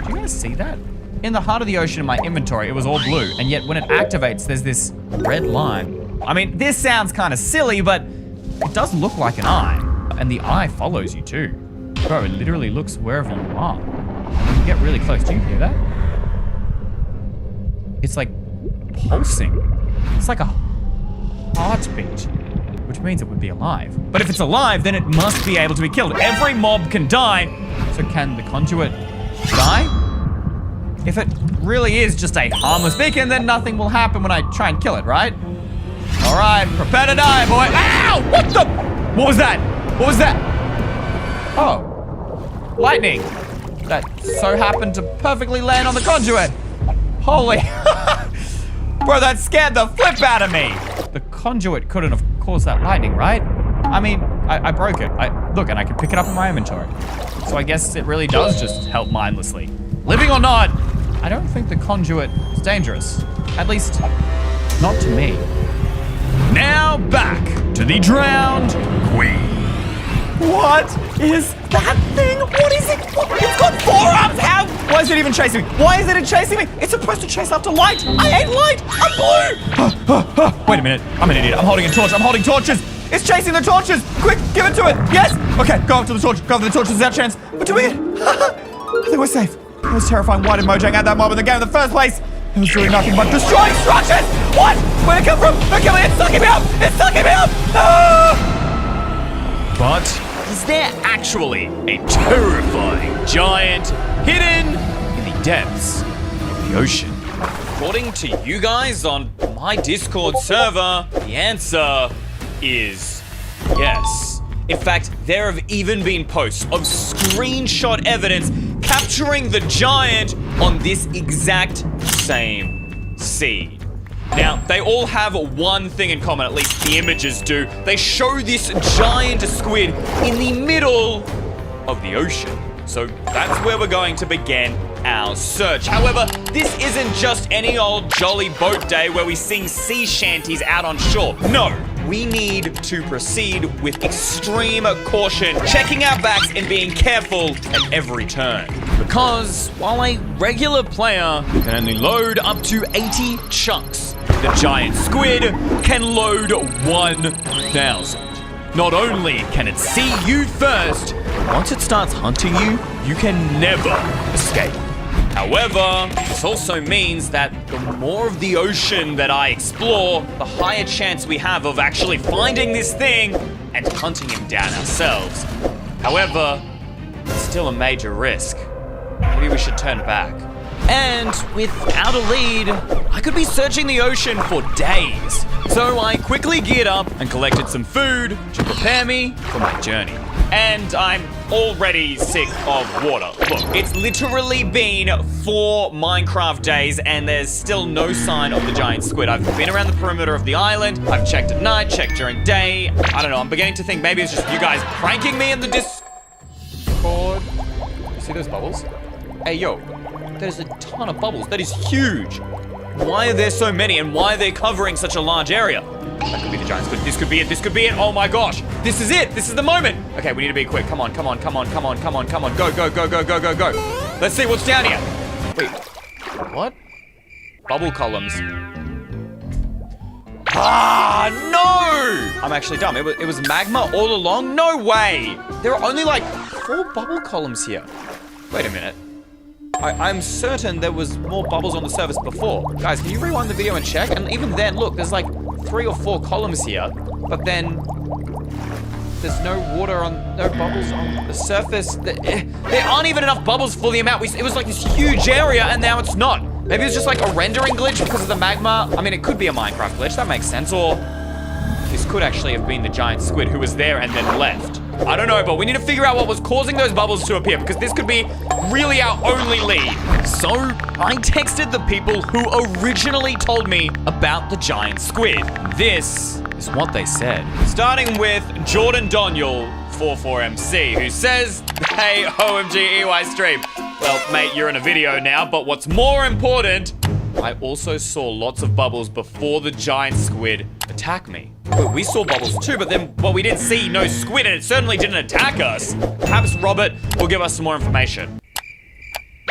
Do you guys see that? In the heart of the ocean in my inventory, it was all blue, and yet when it activates, there's this red line. I mean, this sounds kind of silly, but it does look like an eye, and the eye follows you too. Bro, it literally looks wherever you are. And when you get really close, do you hear that? It's like pulsing. It's like a heartbeat, which means it would be alive. But if it's alive, then it must be able to be killed. Every mob can die. So can the conduit die? If it really is just a harmless beacon, then nothing will happen when I try and kill it, right? All right, prepare to die, boy. Ow! What the? What was that? What was that? Oh, lightning. That so happened to perfectly land on the conduit. Holy, bro, that scared the flip out of me. The conduit couldn't have caused that lightning, right? I mean, I broke it. Look, and I can pick it up in my inventory. So I guess it really does just help mindlessly. Living or not, I don't think the conduit is dangerous. At least, not to me. Now back to the drowned queen. What is that thing? What is it? It's got 4 arms! How? Why is it even chasing me? Why is it chasing me? It's supposed to chase after light. I ain't light. I'm blue. Wait a minute. I'm an idiot. I'm holding a torch. I'm holding torches. It's chasing the torches. Quick, give it to it. Yes. Okay, go after the torch. Go after the torches. Is our chance. We're doing it. I think we're safe. It was terrifying. Why did Mojang add that mob in the game in the first place? It was doing nothing but destroying structures. What? Where'd it come from? They're killing it. It's sucking me up. It's sucking me up. Ah! But is there actually a terrifying giant hidden in the depths of the ocean? According to you guys on my Discord server, the answer is yes. In fact, there have even been posts of screenshot evidence capturing the giant on this exact same scene. Now, they all have one thing in common, at least the images do. They show this giant squid in the middle of the ocean. So that's where we're going to begin our search. However, this isn't just any old jolly boat day where we sing sea shanties out on shore. No, we need to proceed with extreme caution, checking our backs and being careful at every turn. Because while a regular player can only load up to 80 chunks, the giant squid can load 1,000. Not only can it see you first, but once it starts hunting you, you can never escape. However, this also means that the more of the ocean that I explore, the higher chance we have of actually finding this thing and hunting him down ourselves. However, it's still a major risk. Maybe we should turn back. And without a lead, I could be searching the ocean for days. So I quickly geared up and collected some food to prepare me for my journey. And I'm already sick of water. Look, it's literally been 4 Minecraft days and there's still no sign of the giant squid. I've been around the perimeter of the island. I've checked at night, checked during day. I don't know, I'm beginning to think maybe it's just you guys pranking me in the Discord. You see those bubbles? Hey, yo, there's a ton of bubbles. That is huge. Why are there so many and why are they covering such a large area? That could be the giant squid. This could be it. This could be it. Oh my gosh. This is it. This is the moment. Okay, we need to be quick. Come on, come on, come on, come on, come on, come on. Go, go, go, go, go, go, go. Let's see what's down here. Wait. What? Bubble columns. Ah, no! I'm actually dumb. It was magma all along? No way! There are only like 4 bubble columns here. Wait a minute. I'm certain there was more bubbles on the surface before. Guys, can you rewind the video and check? And even then, look, there's like 3 or 4 columns here, but then there's no bubbles on the surface. There aren't even enough bubbles for the amount. It was like this huge area and now it's not. Maybe it's just like a rendering glitch because of the magma. I mean, it could be a Minecraft glitch, that makes sense. Or this could actually have been the giant squid who was there and then left. I don't know, but we need to figure out what was causing those bubbles to appear because this could be really our only lead. So I texted the people who originally told me about the giant squid. This is what they said. Starting with Jordan Daniel 44MC, who says, "Hey, OMG EYstream. Well, mate, you're in a video now, but what's more important, I also saw lots of bubbles before the giant squid attacked me." Well, we saw bubbles too, but then, well, we didn't see no squid and it certainly didn't attack us. Perhaps Robert will give us some more information.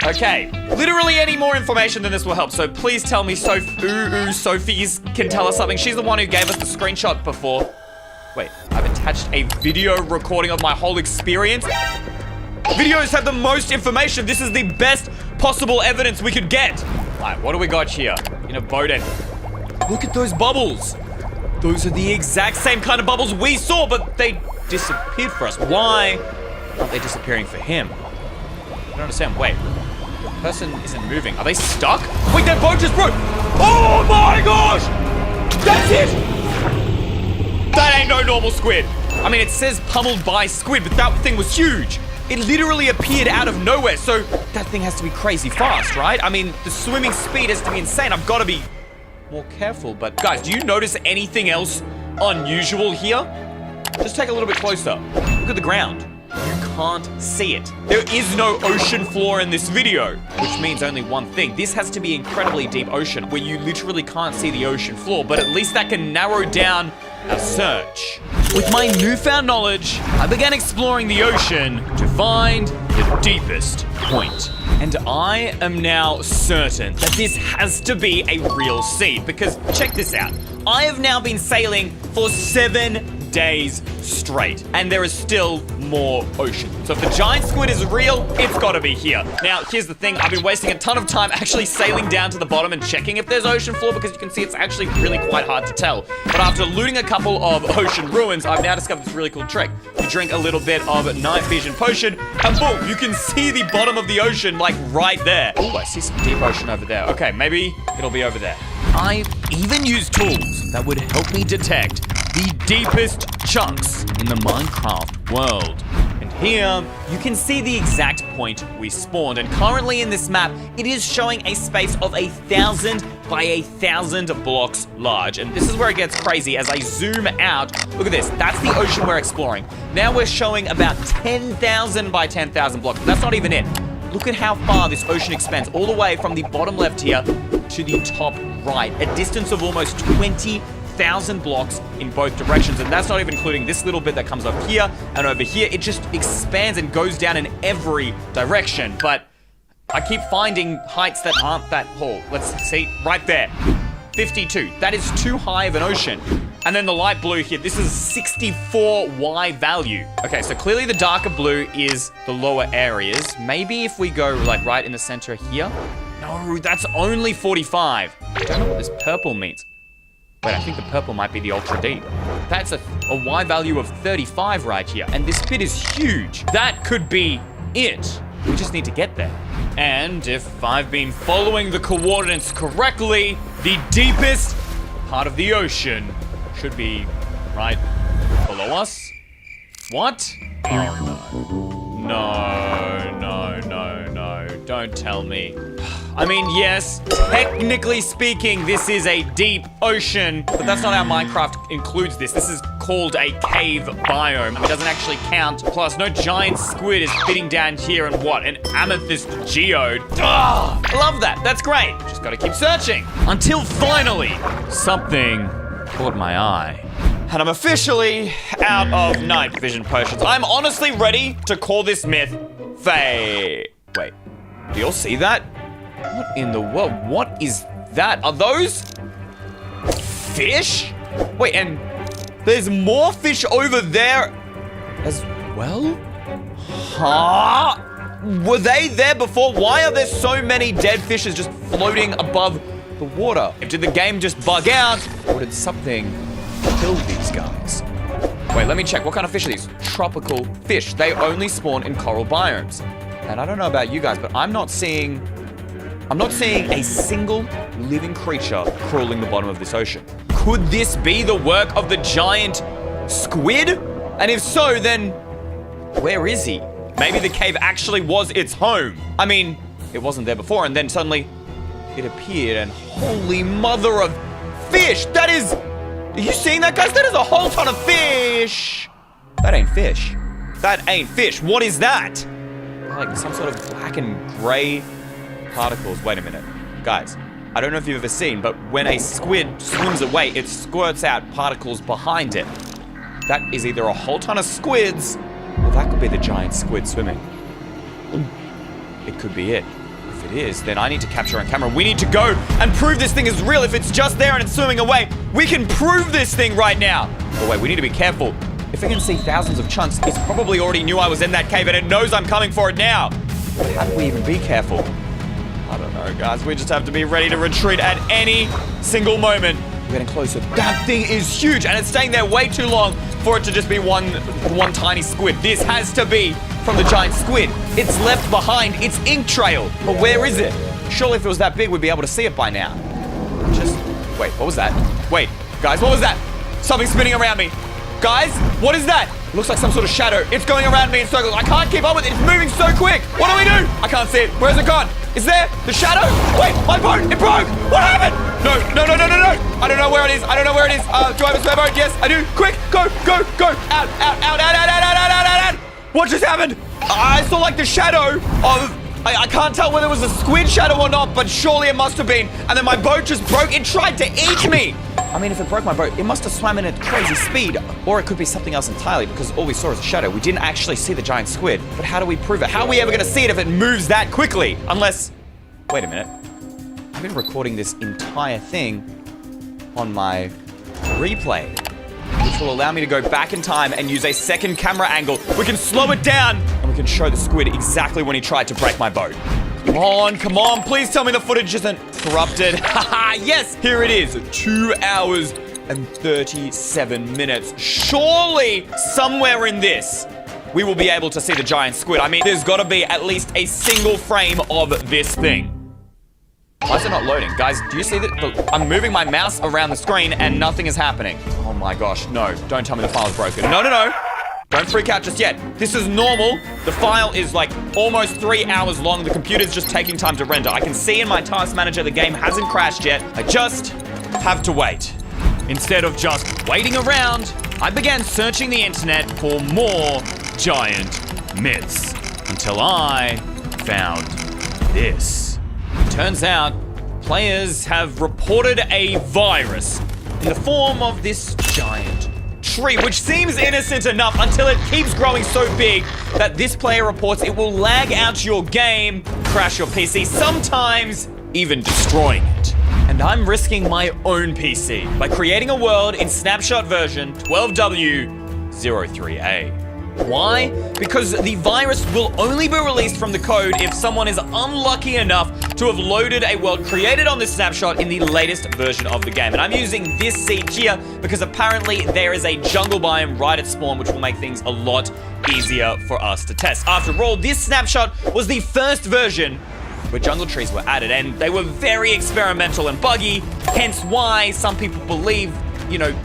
Okay, literally any more information than this will help, so please tell me Sophie's can tell us something. She's the one who gave us the screenshot before. Wait, I've attached a video recording of my whole experience. Videos have the most information. This is the best possible evidence we could get. All right, what do we got here? In a boat end. Look at those bubbles. Those are the exact same kind of bubbles we saw, but they disappeared for us. Why aren't they disappearing for him? I don't understand. Wait, the person isn't moving. Are they stuck? Wait, that boat just broke. Oh my gosh! That's it! That ain't no normal squid. I mean, it says pummeled by squid, but that thing was huge. It literally appeared out of nowhere, so that thing has to be crazy fast, right? I mean, the swimming speed has to be insane. I've got to be more careful, but guys, do you notice anything else unusual here? Just take a little bit closer. Look at the ground. You can't see it. There is no ocean floor in this video, which means only one thing. This has to be incredibly deep ocean where you literally can't see the ocean floor, but at least that can narrow down our search. With my newfound knowledge, I began exploring the ocean to find the deepest point. And I am now certain that this has to be a real sea, because check this out. I have now been sailing for 7 days straight, and there is still more ocean. So if the giant squid is real, it's gotta be here. Now, here's the thing. I've been wasting a ton of time actually sailing down to the bottom and checking if there's ocean floor, because you can see it's actually really quite hard to tell. But after looting a couple of ocean ruins, I've now discovered this really cool trick. You drink a little bit of night vision potion, and boom, you can see the bottom of the ocean, like right there. Oh, I see some deep ocean over there. Okay, maybe it'll be over there. I've even used tools that would help me detect the deepest chunks in the Minecraft world. And here, you can see the exact point we spawned. And currently in this map, it is showing a space of 1,000 by 1,000 blocks large. And this is where it gets crazy. As I zoom out, look at this. That's the ocean we're exploring. Now we're showing about 10,000 by 10,000 blocks. But that's not even it. Look at how far this ocean expands, all the way from the bottom left here to the top right, a distance of almost 20,000 blocks in both directions. And that's not even including this little bit that comes up here and over here. It just expands and goes down in every direction. But I keep finding heights that aren't that tall. Let's see, right there, 52. That is too high of an ocean. And then the light blue here, this is 64 Y value. Okay, so clearly the darker blue is the lower areas. Maybe if we go like right in the center here. No, that's only 45. I don't know what this purple means. Wait, I think the purple might be the ultra deep. That's a Y value of 35 right here. And this bit is huge. That could be it. We just need to get there. And if I've been following the coordinates correctly, the deepest part of the ocean should be right below us. What? Oh, no. No. Don't tell me. I mean, yes, technically speaking, this is a deep ocean, but that's not how Minecraft includes this. This is called a cave biome. It doesn't actually count. Plus, no giant squid is fitting down here and what? An amethyst geode. Ah, I love that. That's great. Just gotta keep searching. Until finally, something caught my eye. And I'm officially out of night vision potions. I'm honestly ready to call this myth fake. Wait, do you all see that? What in the world? What is that? Are those fish? Wait, and there's more fish over there as well? Huh? Were they there before? Why are there so many dead fishes just floating above the water? Did the game just bug out? Or did something kill these guys? Wait, let me check. What kind of fish are these? Tropical fish. They only spawn in coral biomes. And I don't know about you guys, but I'm not seeing a single living creature crawling the bottom of this ocean. Could this be the work of the giant squid? And if so, then where is he? Maybe the cave actually was its home. I mean, it wasn't there before, and then suddenly it appeared, and holy mother of fish! That is... Are you seeing that, guys? That is a whole ton of fish! That ain't fish. That ain't fish. What is that? Like some sort of black and gray particles. Wait a minute. Guys, I don't know if you've ever seen, but when a squid swims away, it squirts out particles behind it. That is either a whole ton of squids, or that could be the giant squid swimming. It could be it. If it is, then I need to capture on camera. We need to go and prove this thing is real. If it's just there and it's swimming away, we can prove this thing right now. Oh wait, we need to be careful. If it can see thousands of chunks, it's probably already knew I was in that cave and it knows I'm coming for it now. But how do we even be careful? I don't know, guys. We just have to be ready to retreat at any single moment. We're getting closer. That thing is huge, and it's staying there way too long for it to just be one tiny squid. This has to be from the giant squid. It's left behind its ink trail. But where is it? Surely if it was that big, we'd be able to see it by now. Wait, what was that? Wait, guys, what was that? Something spinning around me. Guys, what is that? It looks like some sort of shadow. It's going around me in circles. I can't keep up with it. It's moving so quick. What do we do? I can't see it. Where's it gone? Is there the shadow? Wait, my boat, it broke. What happened? No. I don't know where it is. Do I have a spare boat? Yes, I do. Quick, go. Out. What just happened? I saw like the shadow of... I can't tell whether it was a squid shadow or not, but surely it must have been. And then my boat just broke. It tried to eat me. I mean, if it broke my boat, it must have swam in at crazy speed. Or it could be something else entirely, because all we saw was a shadow. We didn't actually see the giant squid. But how do we prove it? How are we ever going to see it if it moves that quickly? Unless... Wait a minute. I've been recording this entire thing on my replay, which will allow me to go back in time and use a second camera angle. We can slow it down, and we can show the squid exactly when he tried to break my boat. Come on, please tell me the footage isn't corrupted. Haha, yes, here it is. 2 hours and 37 minutes. Surely, somewhere in this, we will be able to see the giant squid. I mean, there's gotta be at least a single frame of this thing. Why is it not loading? Guys, do you see that? I'm moving my mouse around the screen and nothing is happening. Oh my gosh, no. Don't tell me the file is broken. No. Don't freak out just yet. This is normal. The file is like almost 3 hours long. The computer's just taking time to render. I can see in my task manager the game hasn't crashed yet. I just have to wait. Instead of just waiting around, I began searching the internet for more giant myths until I found this. Turns out, players have reported a virus in the form of this giant tree, which seems innocent enough until it keeps growing so big that this player reports it will lag out your game, crash your PC, sometimes even destroying it. And I'm risking my own PC by creating a world in snapshot version 12W03A. Why? Because the virus will only be released from the code if someone is unlucky enough to have loaded a world created on this snapshot in the latest version of the game. And I'm using this seed here because apparently there is a jungle biome right at spawn, which will make things a lot easier for us to test. After all, this snapshot was the first version where jungle trees were added, and they were very experimental and buggy, hence why some people believe,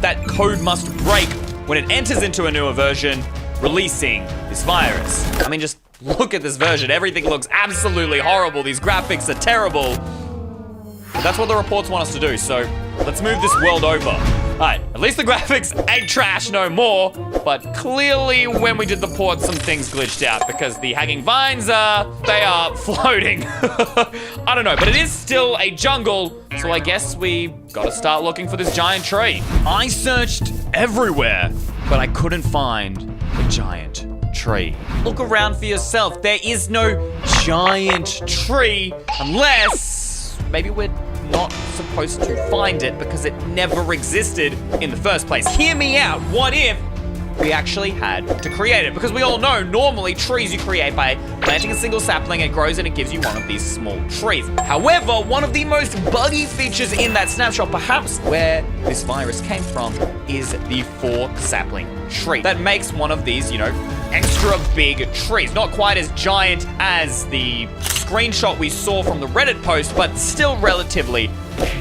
that code must break when it enters into a newer version, releasing this virus. I mean, just look at this version. Everything looks absolutely horrible. These graphics are terrible. That's what the reports want us to do, so let's move this world over. All right, at least the graphics ain't trash no more, but clearly when we did the port, some things glitched out because the hanging vines they are floating. I don't know, but it is still a jungle, so I guess we gotta start looking for this giant tree. I searched everywhere, but I couldn't find a giant tree. Look around for yourself. There is no giant tree unless maybe we're not supposed to find it because it never existed in the first place. Hear me out. What if we actually had to create it? Because we all know normally trees you create by planting a single sapling, it grows and it gives you one of these small trees. However, one of the most buggy features in that snapshot, perhaps where this virus came from, is the 4 sapling tree. That makes one of these, extra big trees. Not quite as giant as the screenshot we saw from the Reddit post, but still relatively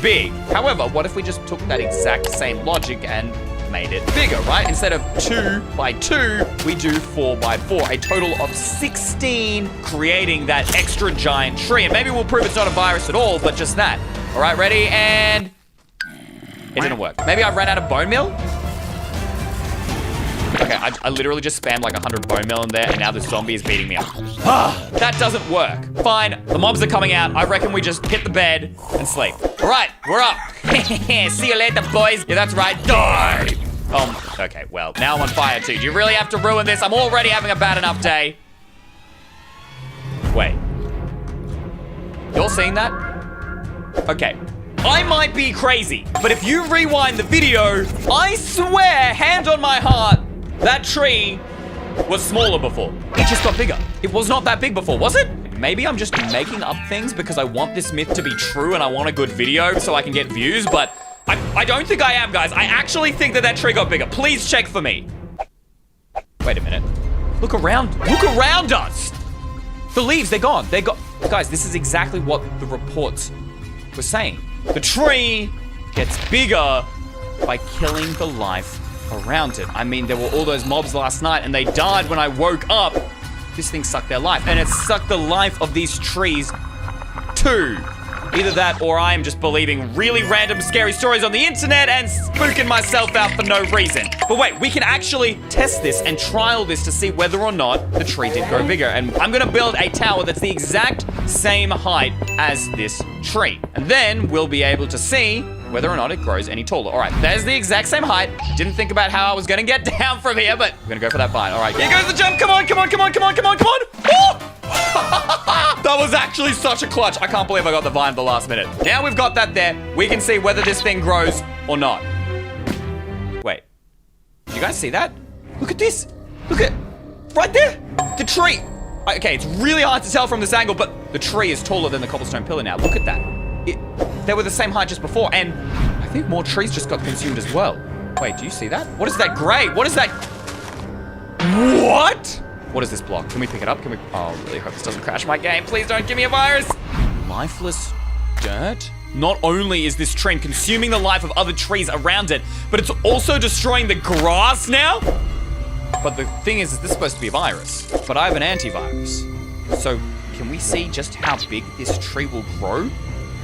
big. However, what if we just took that exact same logic and made it bigger, right? Instead of 2 by 2, we do 4 by 4, a total of 16, creating that extra giant tree. And maybe we'll prove it's not a virus at all, but just that. All right, ready? And it didn't work. Maybe I ran out of bone meal? Okay, I literally just spammed like 100 bone meal in there, and now the zombie is beating me up. That doesn't work. Fine, the mobs are coming out. I reckon we just hit the bed and sleep. All right, we're up. See you later, boys. Yeah, that's right. Die. Okay, well, now I'm on fire too. Do you really have to ruin this? I'm already having a bad enough day. Wait. You're seeing that? Okay. I might be crazy, but if you rewind the video, I swear, hand on my heart, that tree was smaller before. It just got bigger. It was not that big before, was it? Maybe I'm just making up things because I want this myth to be true and I want a good video so I can get views, but I don't think I am, guys. I actually think that tree got bigger. Please check for me. Wait a minute. Look around. Look around us. The leaves, they're gone. Guys, this is exactly what the reports were saying. The tree gets bigger by killing the life around it. I mean, there were all those mobs last night and they died when I woke up. This thing sucked their life, and it sucked the life of these trees too. Either that or I am just believing really random scary stories on the internet and spooking myself out for no reason. But wait, we can actually test this and trial this to see whether or not the tree did grow bigger. And I'm gonna build a tower that's the exact same height as this tree. And then we'll be able to see whether or not it grows any taller. All right, there's the exact same height. Didn't think about how I was gonna get down from here, but we're gonna go for that vine. All right, here goes the jump. Come on, come on, come on, come on, come on, come on. Oh! That was actually such a clutch. I can't believe I got the vine at the last minute. Now we've got that there, we can see whether this thing grows or not. Wait, did you guys see that? Look at this. Look at, right there, the tree. Okay, it's really hard to tell from this angle, but the tree is taller than the cobblestone pillar now. Look at that. They were the same height just before, and I think more trees just got consumed as well. Wait, do you see that? What is that gray? What is that? What? What is this block? Can we pick it up? Can we? Oh, I really hope this doesn't crash my game. Please don't give me a virus. Lifeless dirt? Not only is this tree consuming the life of other trees around it, but it's also destroying the grass now? But the thing is this supposed to be a virus? But I have an antivirus. So can we see just how big this tree will grow?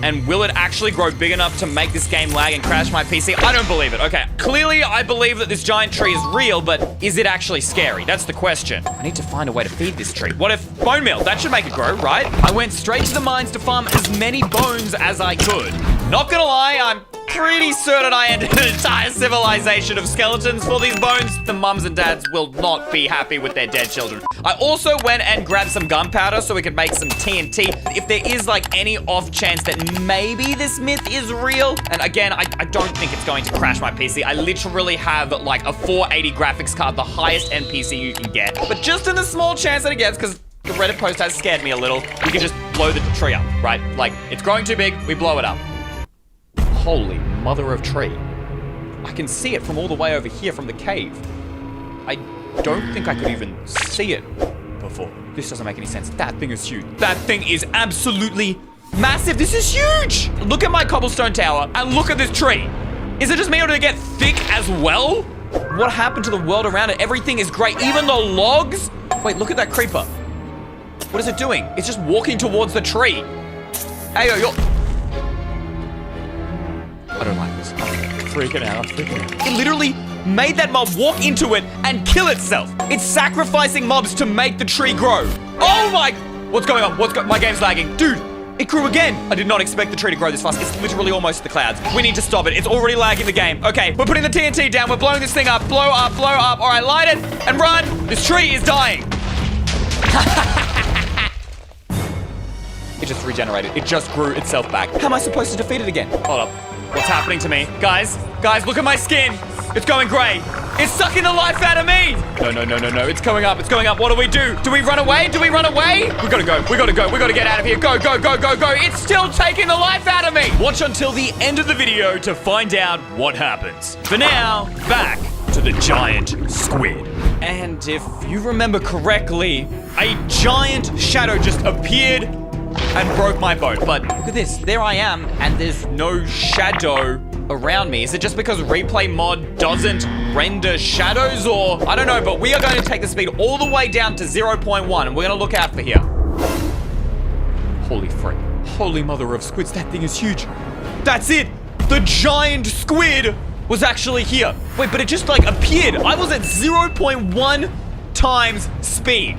And will it actually grow big enough to make this game lag and crash my PC? I don't believe it. Okay, clearly I believe that this giant tree is real, but is it actually scary? That's the question. I need to find a way to feed this tree. What if bone meal? That should make it grow, right? I went straight to the mines to farm as many bones as I could. Not gonna lie, I'm pretty certain I ended an entire civilization of skeletons for these bones. The mums and dads will not be happy with their dead children. I also went and grabbed some gunpowder so we could make some TNT. If there is like any off chance that maybe this myth is real, and again, I don't think it's going to crash my PC. I literally have like a 480 graphics card, the highest end PC you can get. But just in the small chance that it gets, because the Reddit post has scared me a little, we can just blow the tree up, right? Like, it's growing too big, we blow it up. Holy mother of tree. I can see it from all the way over here from the cave. I don't think I could even see it before. This doesn't make any sense. That thing is huge. That thing is absolutely massive. This is huge. Look at my cobblestone tower and look at this tree. Is it just me or did it get thick as well? What happened to the world around it? Everything is great. Even the logs. Wait, look at that creeper. What is it doing? It's just walking towards the tree. Hey, yo. I don't like this. I'm freaking out. It literally made that mob walk into it and kill itself. It's sacrificing mobs to make the tree grow. Oh my... What's going on? My game's lagging. Dude, it grew again. I did not expect the tree to grow this fast. It's literally almost to the clouds. We need to stop it. It's already lagging the game. Okay, we're putting the TNT down. We're blowing this thing up. Blow up, blow up. All right, light it and run. This tree is dying. It just regenerated. It just grew itself back. How am I supposed to defeat it again? Hold up. What's happening to me? Guys, look at my skin. It's going gray. It's sucking the life out of me. No. It's going up. What do? Do we run away? We gotta go. We gotta get out of here. Go. It's still taking the life out of me. Watch until the end of the video to find out what happens. For now, back to the giant squid. And if you remember correctly, a giant shadow just appeared and broke my boat. But look at this. There I am, and there's no shadow around me. Is it just because replay mod doesn't render shadows, or I don't know, but we are going to take the speed all the way down to 0.1 and we're going to look out for here. Holy frick. Holy mother of squids, that thing is huge. That's it. The giant squid was actually here. Wait, but it just like appeared. I was at 0.1 times speed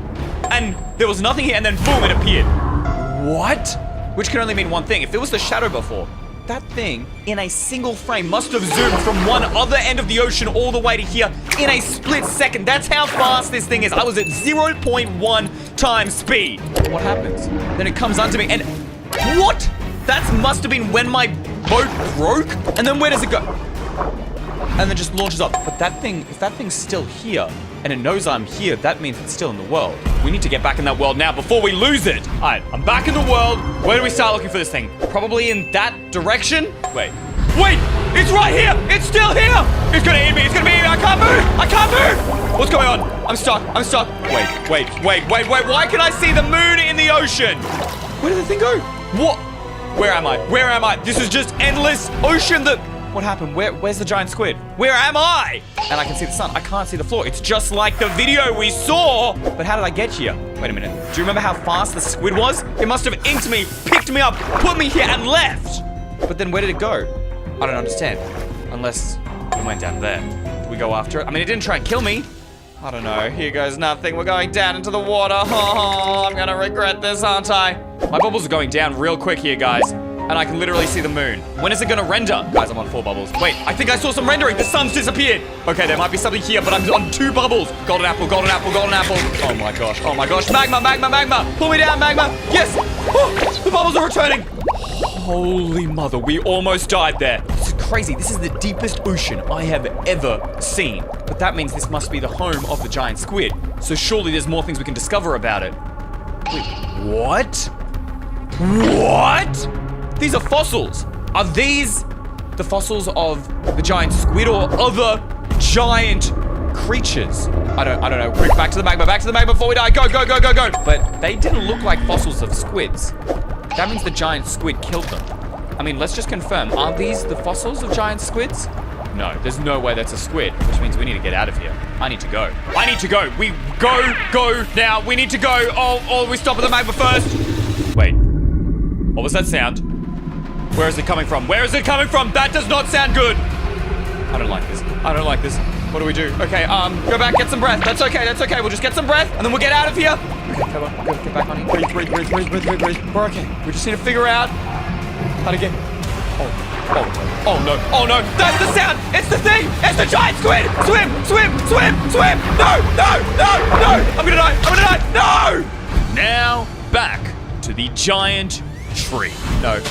and there was nothing here, and then boom, it appeared. What? Which can only mean one thing. If it was the shadow before, that thing in a single frame must have zoomed from one other end of the ocean all the way to here in a split second. That's how fast this thing is. I was at 0.1 times speed. What happens? Then it comes onto me and what? That must have been when my boat broke. And then where does it go? And then just launches up. But that thing, if that thing's still here and it knows I'm here, that means it's still in the world. We need to get back in that world now before we lose it. All right, I'm back in the world. Where do we start looking for this thing? Probably in that direction. Wait, it's right here. It's still here. It's gonna eat me. I can't move. What's going on? I'm stuck. Wait. Why can I see the moon in the ocean? Where did the thing go? What? Where am I? This is just endless ocean that... What happened? Where's the giant squid? Where am I? And I can see the sun. I can't see the floor. It's just like the video we saw. But how did I get here? Wait a minute. Do you remember how fast the squid was? It must have inked me, picked me up, put me here, and left. But then where did it go? I don't understand. Unless it went down there. Did we go after it? I mean, it didn't try and kill me. I don't know. Here goes nothing. We're going down into the water. Oh, I'm gonna regret this, aren't I? My bubbles are going down real quick here, guys. And I can literally see the moon. When is it gonna render? Guys, I'm on 4 bubbles. Wait, I think I saw some rendering. The sun's disappeared. Okay, there might be something here, but I'm on 2 bubbles. Golden apple. Oh my gosh. Magma. Pull me down, magma. Yes. Oh, the bubbles are returning. Holy mother, we almost died there. This is crazy. This is the deepest ocean I have ever seen. But that means this must be the home of the giant squid. So surely there's more things we can discover about it. Wait, what? These are fossils. Are these the fossils of the giant squid or other giant creatures? I don't know. Quick, back to the magma before we die. Go. But they didn't look like fossils of squids. That means the giant squid killed them. I mean, let's just confirm. Are these the fossils of giant squids? No, there's no way that's a squid, which means we need to get out of here. I need to go. We go now. We need to go. Oh, we stop at the magma first. Wait, what was that sound? Where is it coming from? That does not sound good. I don't like this. What do we do? Okay, go back, get some breath. That's okay. We'll just get some breath, and then we'll get out of here. Okay, come on, get back on here. Breathe. We're okay. We just need to figure out how to get... Oh no. That's the sound. It's the thing. It's the giant squid. Swim. No. I'm gonna die. No. Now, back to the giant tree. No.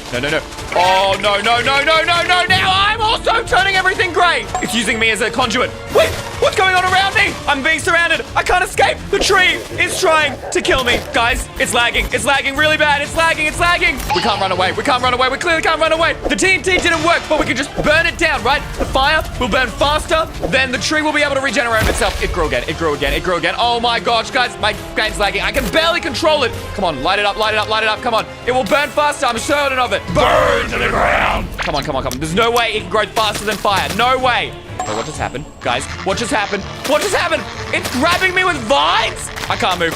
Oh, no. Now I'm also turning everything gray. It's using me as a conduit. Wait, what's going on around me? I'm being surrounded. I can't escape. The tree is trying to kill me. Guys, it's lagging. It's lagging really bad. It's lagging. We can't run away. We clearly can't run away. The TNT didn't work, but we can just burn it down, right? The fire will burn faster, then the tree will be able to regenerate itself. It grew again. Oh my gosh, guys, my game's lagging. I can barely control it. Come on, light it up. Come on. It will burn faster. I'm certain of it. Burn to the ground. Come on. There's no way it can grow faster than fire. No way. Wait, what just happened? Guys, what just happened? It's grabbing me with vines. I can't move.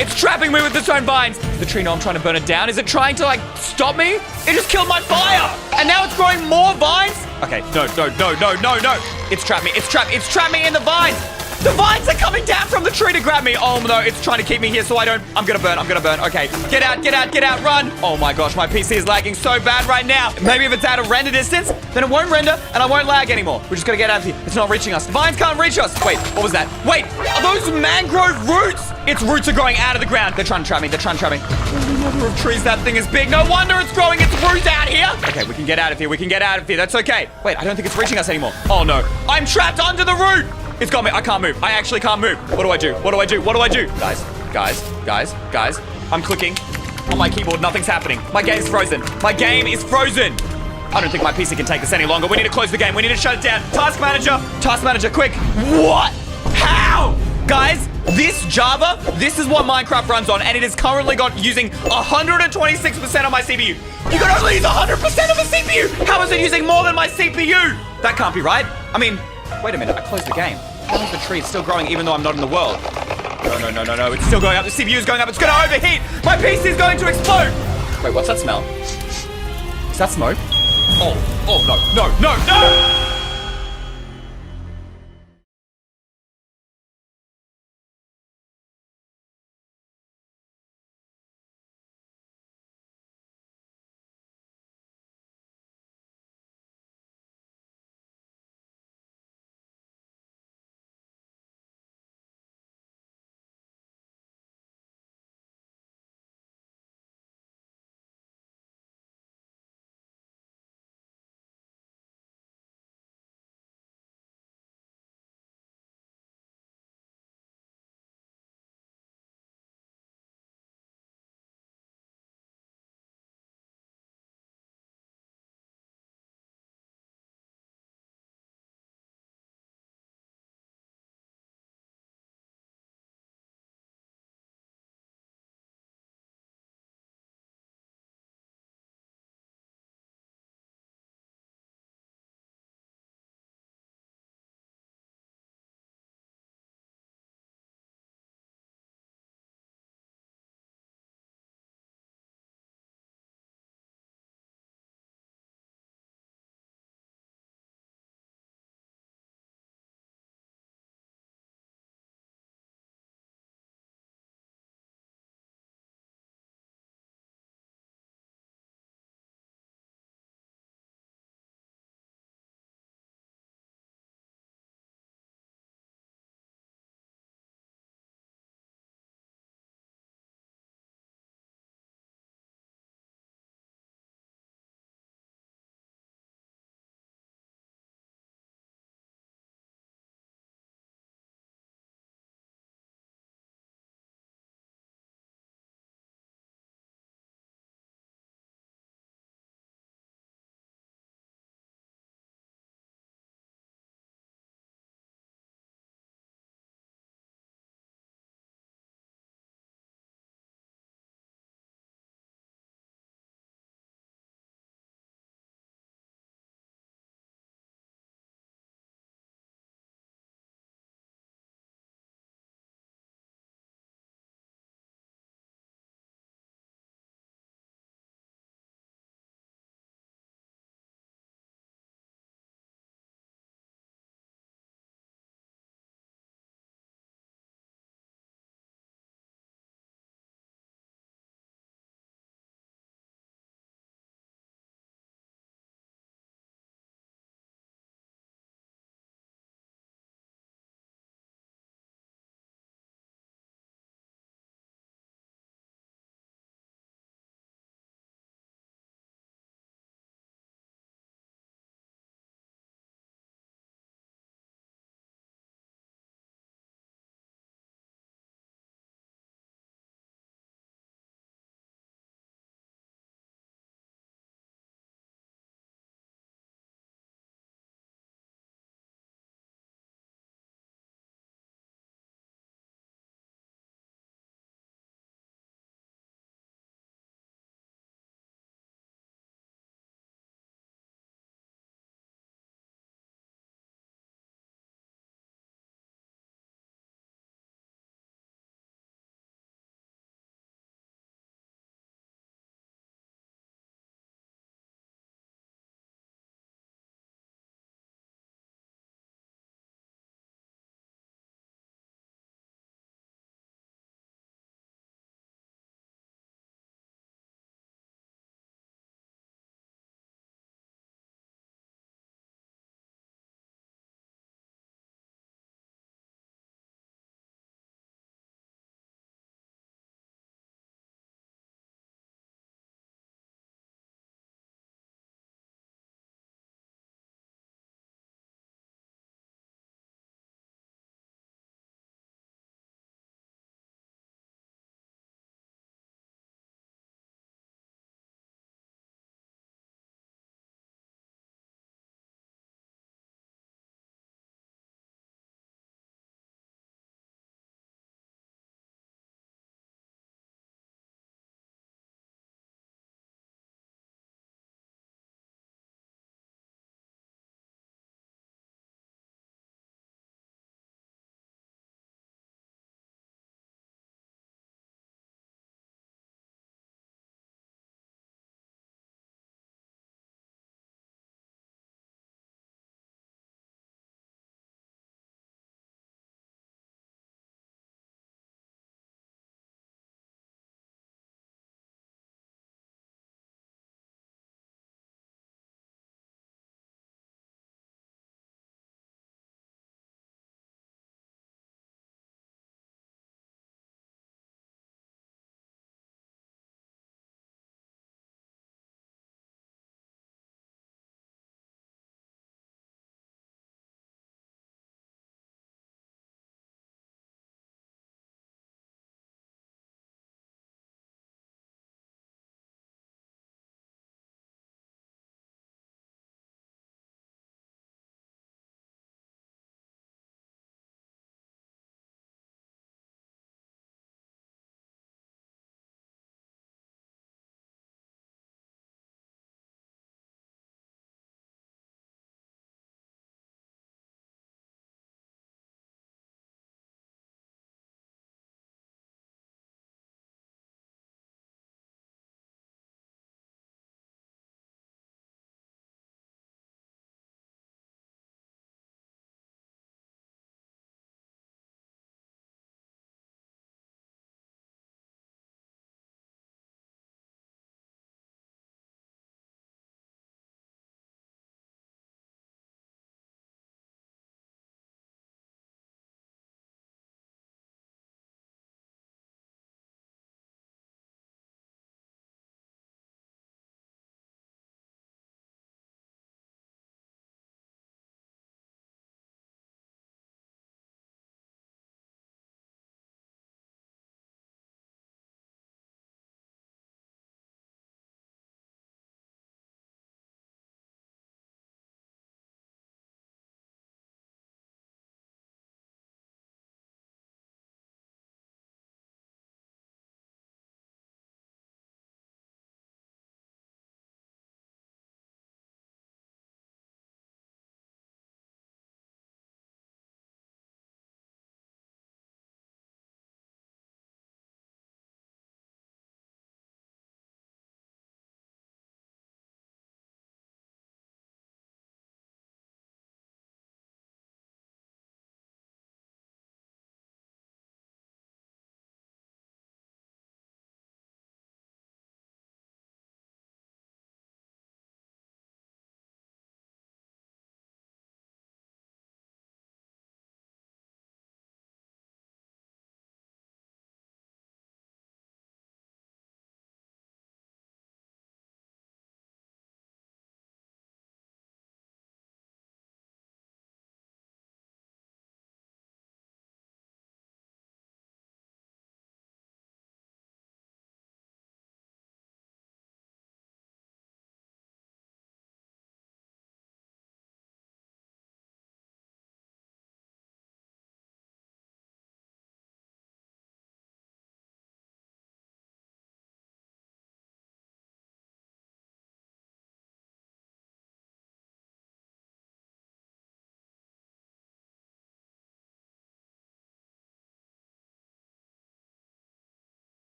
It's trapping me with its own vines. The tree know I'm trying to burn it down. Is it trying to, like, stop me? It just killed my fire. And now it's growing more vines. Okay, no. It's trapped me in the vines. The vines are coming down from the tree to grab me. Oh, no, it's trying to keep me here so I don't... I'm gonna burn. Okay, get out, run. Oh, my gosh, my PC is lagging so bad right now. Maybe if it's out of render distance, then it won't render and I won't lag anymore. We're just gonna get out of here. It's not reaching us. The vines can't reach us. Wait, what was that? Wait, are those mangrove roots? Its roots are growing out of the ground. They're trying to trap me. Oh, number of trees, that thing is big. No wonder it's growing its roots out here. Okay, we can get out of here. That's okay. Wait, I don't think it's reaching us anymore. Oh, no. I'm trapped under the root. It's got me. I can't move. I actually can't move. What do I do? Guys. I'm clicking on my keyboard. Nothing's happening. My game's frozen. I don't think my PC can take this any longer. We need to close the game. We need to shut it down. Task manager, quick. What? How? Guys, this is what Minecraft runs on, and it is currently using 126% of my CPU. You can only use 100% of a CPU. How is it using more than my CPU? That can't be right. I mean, wait a minute. I closed the game. How is the tree still growing even though I'm not in the world? No. It's still going up. The CPU is going up. It's going to overheat. My PC is going to explode. Wait, what's that smell? Is that smoke? Oh, no.